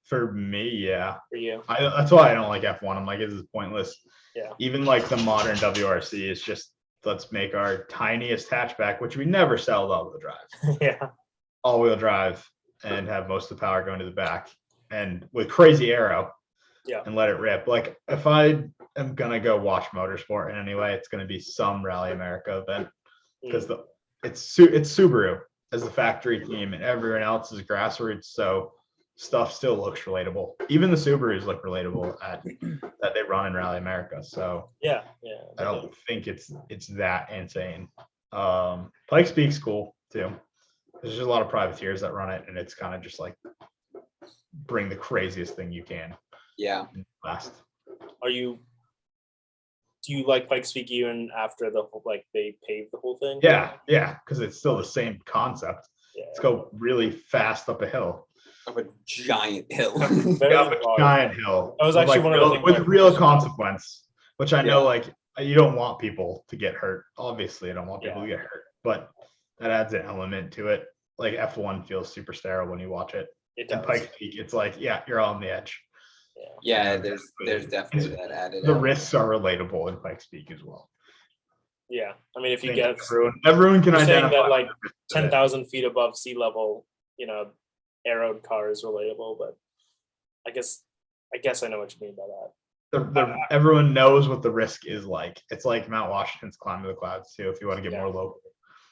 For me, yeah. for you. That's why I don't like F1. I'm like, this is pointless. Yeah. Even like the modern WRC is just, let's make our tiniest hatchback, which we never sell all-wheel drive, Yeah. all-wheel drive, and have most of the power going to the back, and with crazy aero. Yeah. And let it rip. Like if I am gonna go watch motorsport in any way, it's gonna be some Rally America event because it's Subaru as the factory team and everyone else is grassroots. So stuff still looks relatable. Even the Subarus look relatable that they run in Rally America. So Yeah. I don't think it's that insane. Pikes Peak's cool too. There's just a lot of privateers that run it, and it's kind of just like bring the craziest thing you can. Yeah. Last. Do you like Pikes Peak even after the whole like they paved the whole thing? Yeah, because it's still the same concept. Yeah. Let's go really fast up a hill. Up a giant hill. Very Up a large. giant hill. That was with, actually one of the things with I real first- consequence, which I know Yeah. like you don't want people to get hurt. Obviously, I don't want people Yeah. to get hurt, but that adds an element to it. Like F1 feels super sterile when you watch it. It And does. Pikes Peak, it's like, yeah, you're on the edge. Yeah, there's definitely that added. The element. risks are relatable in Pikes Peak as well. Yeah. I mean, if you I think get everyone can you're saying identify that like the risks of it. 10,000 feet above sea level, aeroed car is relatable, but I guess I know what you mean by that. Everyone knows what the risk is like. It's like Mount Washington's climb to the clouds too. If you want to get Yeah. more local,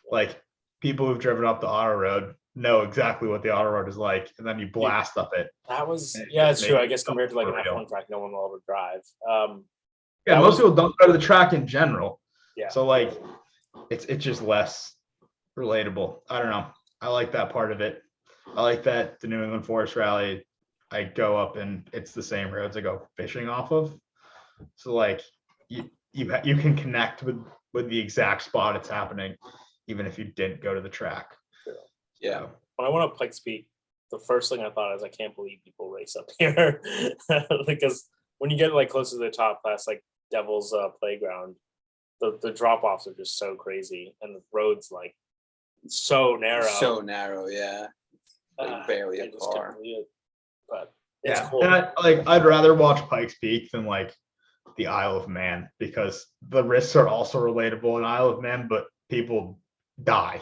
like people who've driven up the auto road know exactly what the auto road is like, and then you blast up it. That was And it yeah, just it's true. I makes guess it compared to like an real. F1 track, no one will ever drive. Yeah, That most was- people don't go to the track in general. Yeah. So like, it's just less relatable. I don't know. I like that part of it. I like that the New England Forest Rally. I go up and it's the same roads I go fishing off of. So like, you can connect with the exact spot it's happening, even if you didn't go to the track. Yeah. When I went up Pikes Peak, the first thing I thought is I can't believe people race up here because when you get like close to the top, that's like Devil's Playground. The drop offs are just so crazy, and the roads like so narrow. So narrow, yeah. Like barely I a just couldn't car. believe it. But it's Yeah, cool. and I'd rather watch Pikes Peak than like the Isle of Man because the risks are also relatable in Isle of Man, but people die.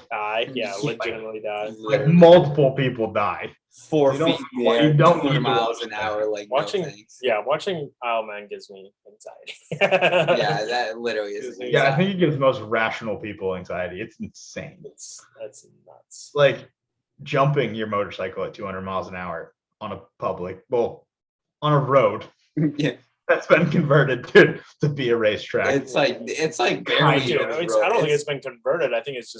Yeah, legitimately die. Like multiple people die. 4 You don't- feet in the air, you don't 200 need to miles watch an that. hour. Like Watching- no thanks. Yeah, watching Isle Man gives me anxiety. Yeah, that literally is. Yeah, I think it gives most rational people anxiety. It's insane. That's nuts. Like jumping your motorcycle at 200 miles an hour on a road Yeah, that's been converted to be a racetrack. it's like Kind barely. of. a I road. don't think It's- it's been converted. I think it's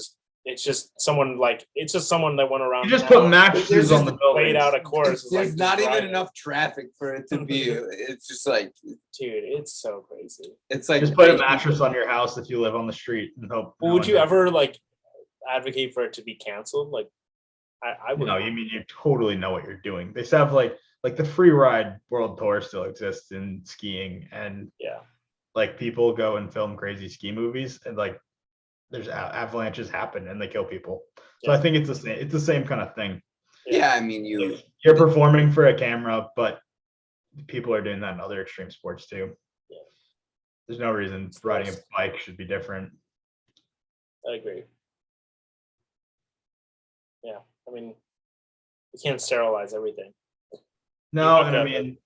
just someone that went around. You just town, put mattresses There's on the just laid buildings. out a course. It's There's like not just even driving. enough traffic for it to be. It's just like Dude, it's so crazy. it's like Just put a mattress on your house if you live on the street and hope. Well, no would one you knows. ever like advocate for it to be canceled? Like, I would. No, you mean you totally know what you're doing. They still have like the free ride world tour still exists in skiing, and Yeah. like people go and film crazy ski movies, and like there's avalanches happen and they kill people. So Yeah. I think it's the same kind of thing. yeah. I mean, you. You're performing for a camera, but people are doing that in other extreme sports too. Yeah. There's no reason riding a bike should be different. I agree. Yeah, I mean, you can't sterilize everything. No, have and I to- mean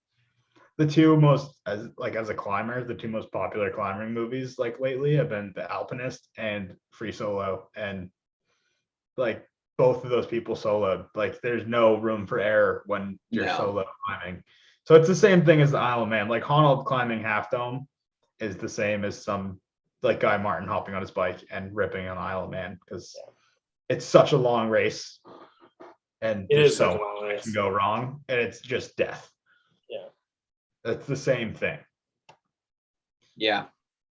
the two most as a climber, the two most popular climbing movies like lately have been The Alpinist and Free Solo, and like both of those people soloed. Like there's no room for error when you're No. solo climbing. So it's the same thing as the Isle of Man. Like Honnold climbing Half Dome is the same as some like Guy Martin hopping on his bike and ripping on Isle of Man because it's such a long race and It there's is such so a long much that race. can go wrong, and it's just death. Yeah. It's the same thing. Yeah.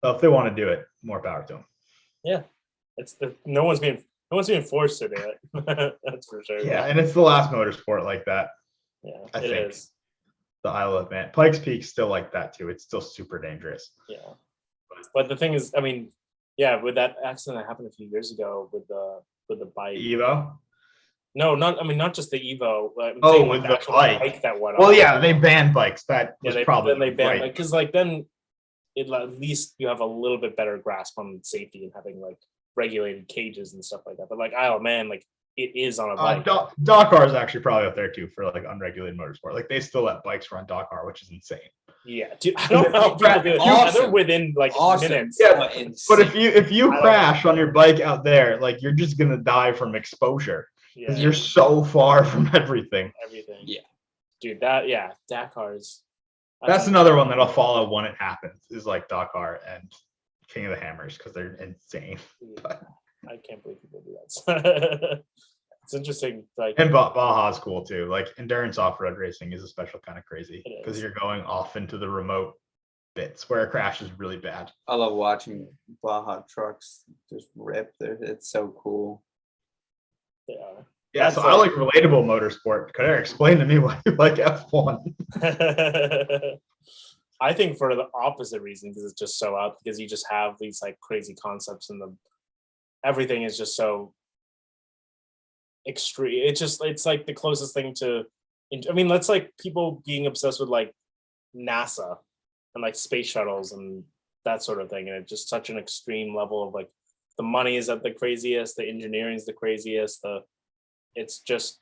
So if they want to do it, more power to them. No one's being No one's being forced to do it. That's for sure. Yeah, and it's the last motorsport like that. Yeah, I it think. is. The Isle of Man. Pikes Peak's still like that too. It's still super dangerous. Yeah. But the thing is, I mean, yeah, with that accident that happened a few years ago with the bike. Evo. No, not just the Evo. I'm Oh, saying, with the the actual bike. that went Well, off. yeah, they banned bikes. That Yeah, was probably then they banned right. because then at least you have a little bit better grasp on safety and having like regulated cages and stuff like that. But like Isle of Man, like it is on a bike. Dakar is actually probably up there too for like unregulated motorsport. Like they still let bikes run Dakar, which is insane. Yeah, dude, I don't know how people do it. Awesome. They're within like Awesome. minutes. Yeah, But But insane. if you I don't crash on your bike out there, like you're just gonna die from exposure because Yeah, you're so far from everything. everything. Yeah. Dude, Dakar is. That's another one that I'll follow when it happens. Is like Dakar and King of the Hammers because they're insane. Yeah, I can't believe people do that. It's interesting, like And Baja's cool too. Like endurance off-road racing is a special kind of crazy It because is. you're going off into the remote bits where a crash is really bad. I love watching Baja trucks just rip. It's so cool. they are. Yeah, That's so I like relatable motorsport. Could you explain to me why you like F1? I think for the opposite reason, because it's just so out, because you just have these like crazy concepts and everything is just so extreme. It's like the closest thing to, I mean, that's like people being obsessed with like NASA and like space shuttles and that sort of thing. And it's just such an extreme level of like the money is at the craziest, the engineering is the craziest, it's just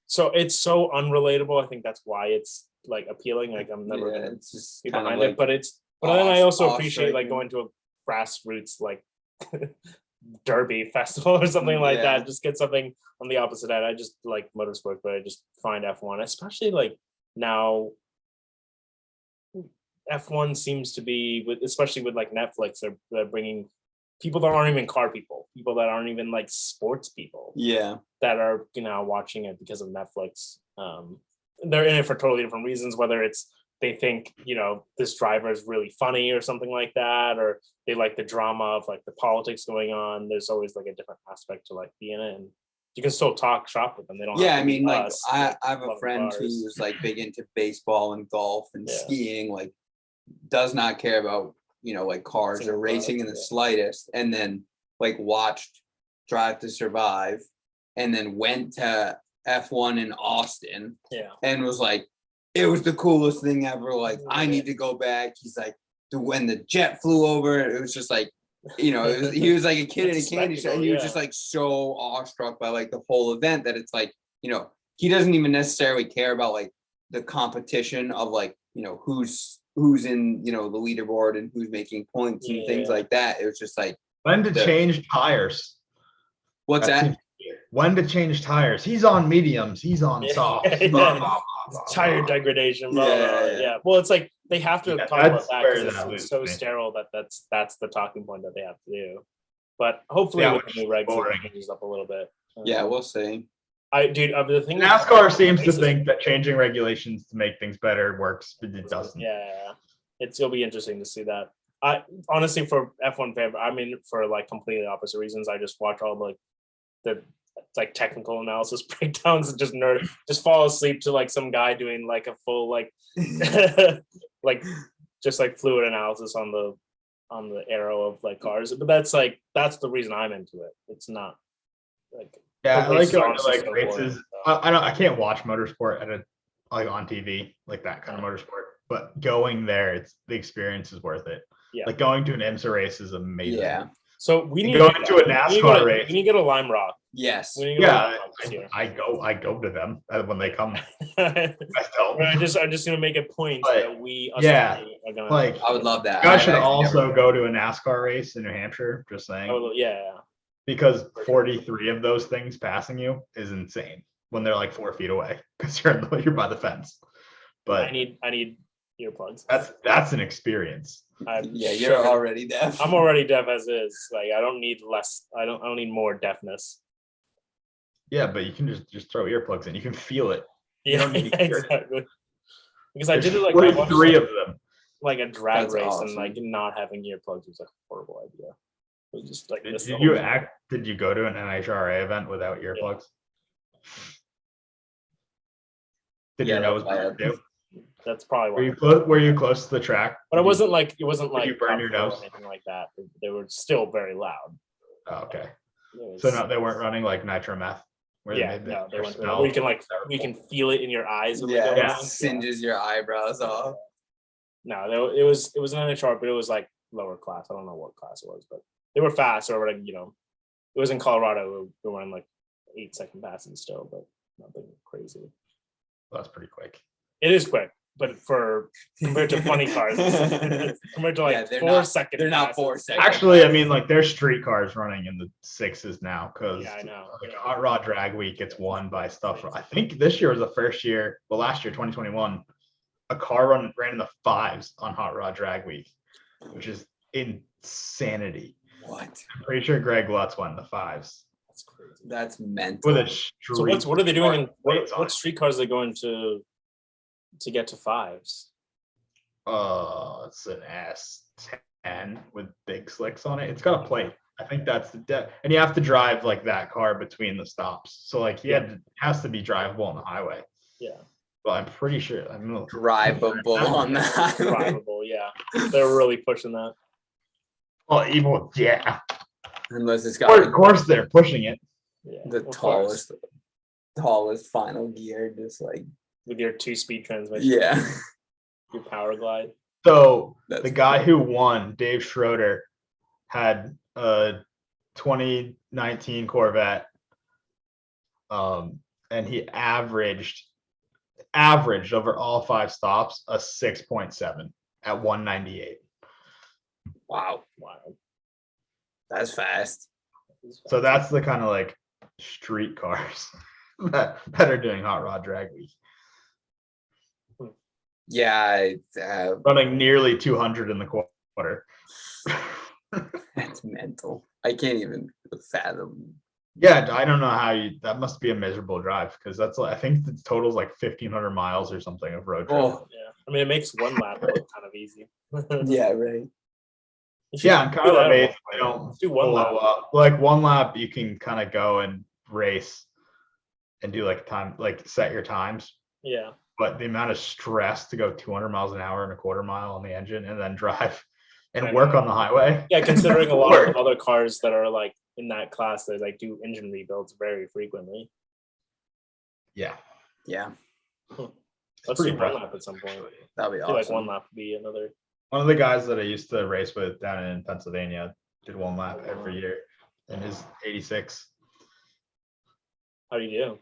so it's so unrelatable. I think that's why it's like appealing. Like I'm never Yeah, gonna it's just be kind of behind like it, but then I also awe appreciate like striking. going to a grassroots like derby festival or something like Yeah. that. Just get something on the opposite end. I just like motorsports, but I just find F1, especially like now. F1 seems to be especially with like Netflix, they're bringing people that aren't even car people that aren't even like sports people Yeah. that are watching it because of Netflix. They're in it for totally different reasons, whether it's they think this driver is really funny or something like that, or they like the drama of like the politics going on. There's always like a different aspect to like being in it, and you can still talk shop with them. They don't Yeah, have to I mean, be like us, I have a loving friend cars. who's like big into baseball and golf and Yeah. skiing, like does not care about like cars or Single racing in the product, yeah. slightest, and then like watched Drive to Survive and then went to F1 in Austin Yeah. and was like, it was the coolest thing ever. Like, I Yeah. need to go back. He's like, when the jet flew over, it was just like, he was like a kid in a candy shop, and he was just like so awestruck by like the whole event that it's like, he doesn't even necessarily care about like the competition of like, who's in, the leaderboard and who's making points and things Yeah. like that. It was just like, When to change tires? what's that? seems weird. When to change tires? He's on mediums. He's on Yeah. softs. Yeah. Blah, blah, blah, blah, Tire blah. degradation, blah, Yeah, blah, blah. yeah. Yeah. Well, it's like they have to Yeah, talk about that's that where because that it's loses so me. sterile that's the talking point that they have to do. But hopefully Yeah, with which the new is regs, boring. it changes up a little bit. Yeah, we'll see. The thing. NASCAR seems to races- think that changing regulations to make things better works, but it doesn't. Yeah, it'll be interesting to see that. I honestly, for F1 fan, I mean, for like completely opposite reasons, I just watch all the like technical analysis breakdowns and just fall asleep to like some guy doing like a full like like just like fluid analysis on the arrow of like cars. But that's the reason I'm into it. It's not like Yeah, I the like races are going to honestly like so boring, races. so. I can't watch motorsport like on TV, like that kind of motorsport. But going there, the experience is worth it. Yeah. Like going to an IMSA race is amazing. Yeah. So we need Going to to a NASCAR race. We need to go to Lime Rock. Yes. We need to go to Yeah, Lime Rock this year. I go to them when they come. I'm I just gonna make a point But, that us yeah, three are gonna like I would love that. I I've should actually also never go to a NASCAR race in New Hampshire. Just saying, yeah. because 43 of those things passing you is insane when they're like 4 feet away because you're by the fence. But I need earplugs. that's an experience. You're already deaf. I'm already deaf as is. Like I don't need less. I don't need more deafness. Yeah, but you can just throw earplugs in. You can feel it. You Yeah, don't need to hear it. exactly. Because I There's did it like I watched, 43 of them. like a drag That's race awesome. and like not having earplugs was a horrible idea. was just like Did this. did you go to an NHRA event without earplugs? Did Yeah, your nose that's burn too? That's probably Were why. you close? Were you close to the track? But it Did wasn't like you burn your top floor nose? or anything like that. They were still very loud. Oh, okay. It So was- no, they weren't running like nitro meth. Where yeah, made no, they their went smell where you can like terrible. you can feel it in your eyes. When Yeah, they it go Yeah. down. singes your eyebrows off. No, it was an NHR, but it was like lower class. I don't know what class it was, but they were fast or like it was in Colorado. We were running like 8-second passes still, but nothing crazy. That's pretty quick. It is quick, but compared to funny cars, compared to like Yeah, they're 4-second, they're not passes, 4 seconds. Actually, I mean, like there's street cars running in the 6s now because Yeah, I know. like Hot Rod Drag Week gets won by stuff. I think this year was the first year. Well, last year, 2021, a car ran in the 5s on Hot Rod Drag Week, which is insanity. What? I'm pretty sure Greg Lutz won the 5s That's crazy. That's with mental. a So street. what are they doing? plates on What it. streetcars are they going to get to 5s? It's an S10 with big slicks on it. It's got a plate. I think that's and you have to drive like that car between the stops. So like has to be drivable on the highway. Yeah, But I'm pretty sure. I mean, Drivable on the highway. drivable. Yeah, they're really pushing that. well, even yeah. Unless it's Of got course, they're pushing it. Yeah, the of course. tallest final gear, just like With your 2-speed transmission. yeah. Your power glide. So That's the guy who won, Dave Schroeder, had a 2019 Corvette, and he averaged over all 5 stops a 6.7 at 198. Wow, Wow. that's fast. So that's the kind of like street cars that are doing Hot Rod Drag Week, Yeah, running nearly 200 in the quarter. that's mental. I can't even fathom. Yeah, I don't know how that must be a miserable drive because that's I think the total's like 1,500 miles or something of road trip. Oh, Yeah, I mean it makes one lap look kind of easy. yeah, right. You should Yeah, I'm do kind of that amazed one. they don't Let's do one blow lap. up. Like one lap, you can kind of go and race and do like time, like set your times. Yeah, But the amount of stress to go 200 miles an hour and a quarter mile on the engine and then drive and I work know. on the highway. yeah. Considering a lot of Work. other cars that are like in that class, they like do engine rebuilds very frequently. Yeah, Yeah, Let's pretty do one impressive, lap at some point. actually. that'll be I feel like awesome. one lap would be another. One of the guys that I used to race with down in Pennsylvania did one lap every year in his 86. How do you do?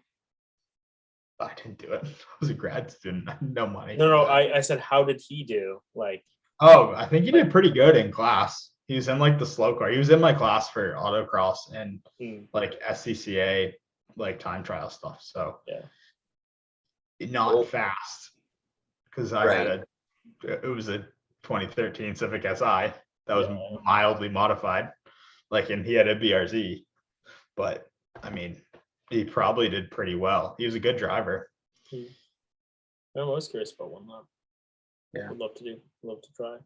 I didn't do it. I was a grad student. I had no money. No. I said, how did he do? Like, Oh, I think he did pretty good in class. He was in like the slow car. He was in my class for autocross and hmm, like SCCA, like time trial stuff. So Yeah. not Cool. fast because I had it was a 2013 Civic Si that was Yeah. mildly modified, like, and he had a BRZ. But I mean, he probably did pretty well. He was a good driver. I'm most curious about one lap. Yeah. Would love to try.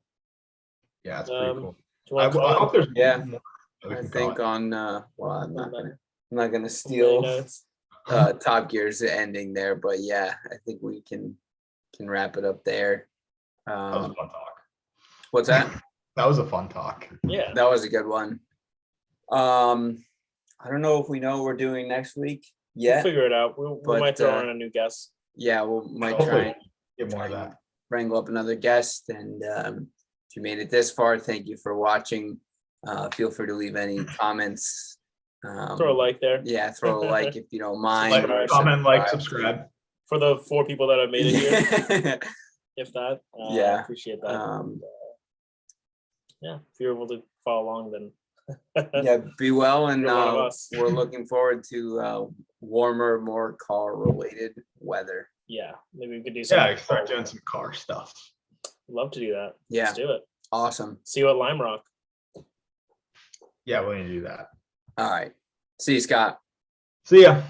Yeah, it's pretty cool. Do you want to I call hope it? there's Yeah. more that we I can think call it. on well, I'm not gonna Any steal notes? Top Gear's ending there, but yeah, I think we can wrap it up there. That was a fun talk. What's that? That was a fun talk. Yeah. That was a good one. I don't know if we know what we're doing next week We'll yet. figure it out. We but, might throw in a new guest. Yeah, we might Hopefully. try and Get more of that. wrangle up another guest. And if you made it this far, thank you for watching. Feel free to leave any comments. Throw a like there. Yeah, throw a like if you don't mind. Like, Subscribe. comment, like, subscribe. For the 4 people that have made it here, Yeah. if that. Yeah. Appreciate that. Um, Yeah. If you're able to follow along, then yeah, be well, and You're one of us. we're looking forward to warmer, more car-related weather. yeah, maybe we could do Yeah, something. start doing some car stuff. Love to do that. Yeah. Let's do it. Awesome. See you at Lime Rock. Yeah, we need to do that. All right. See you, Scott. See ya.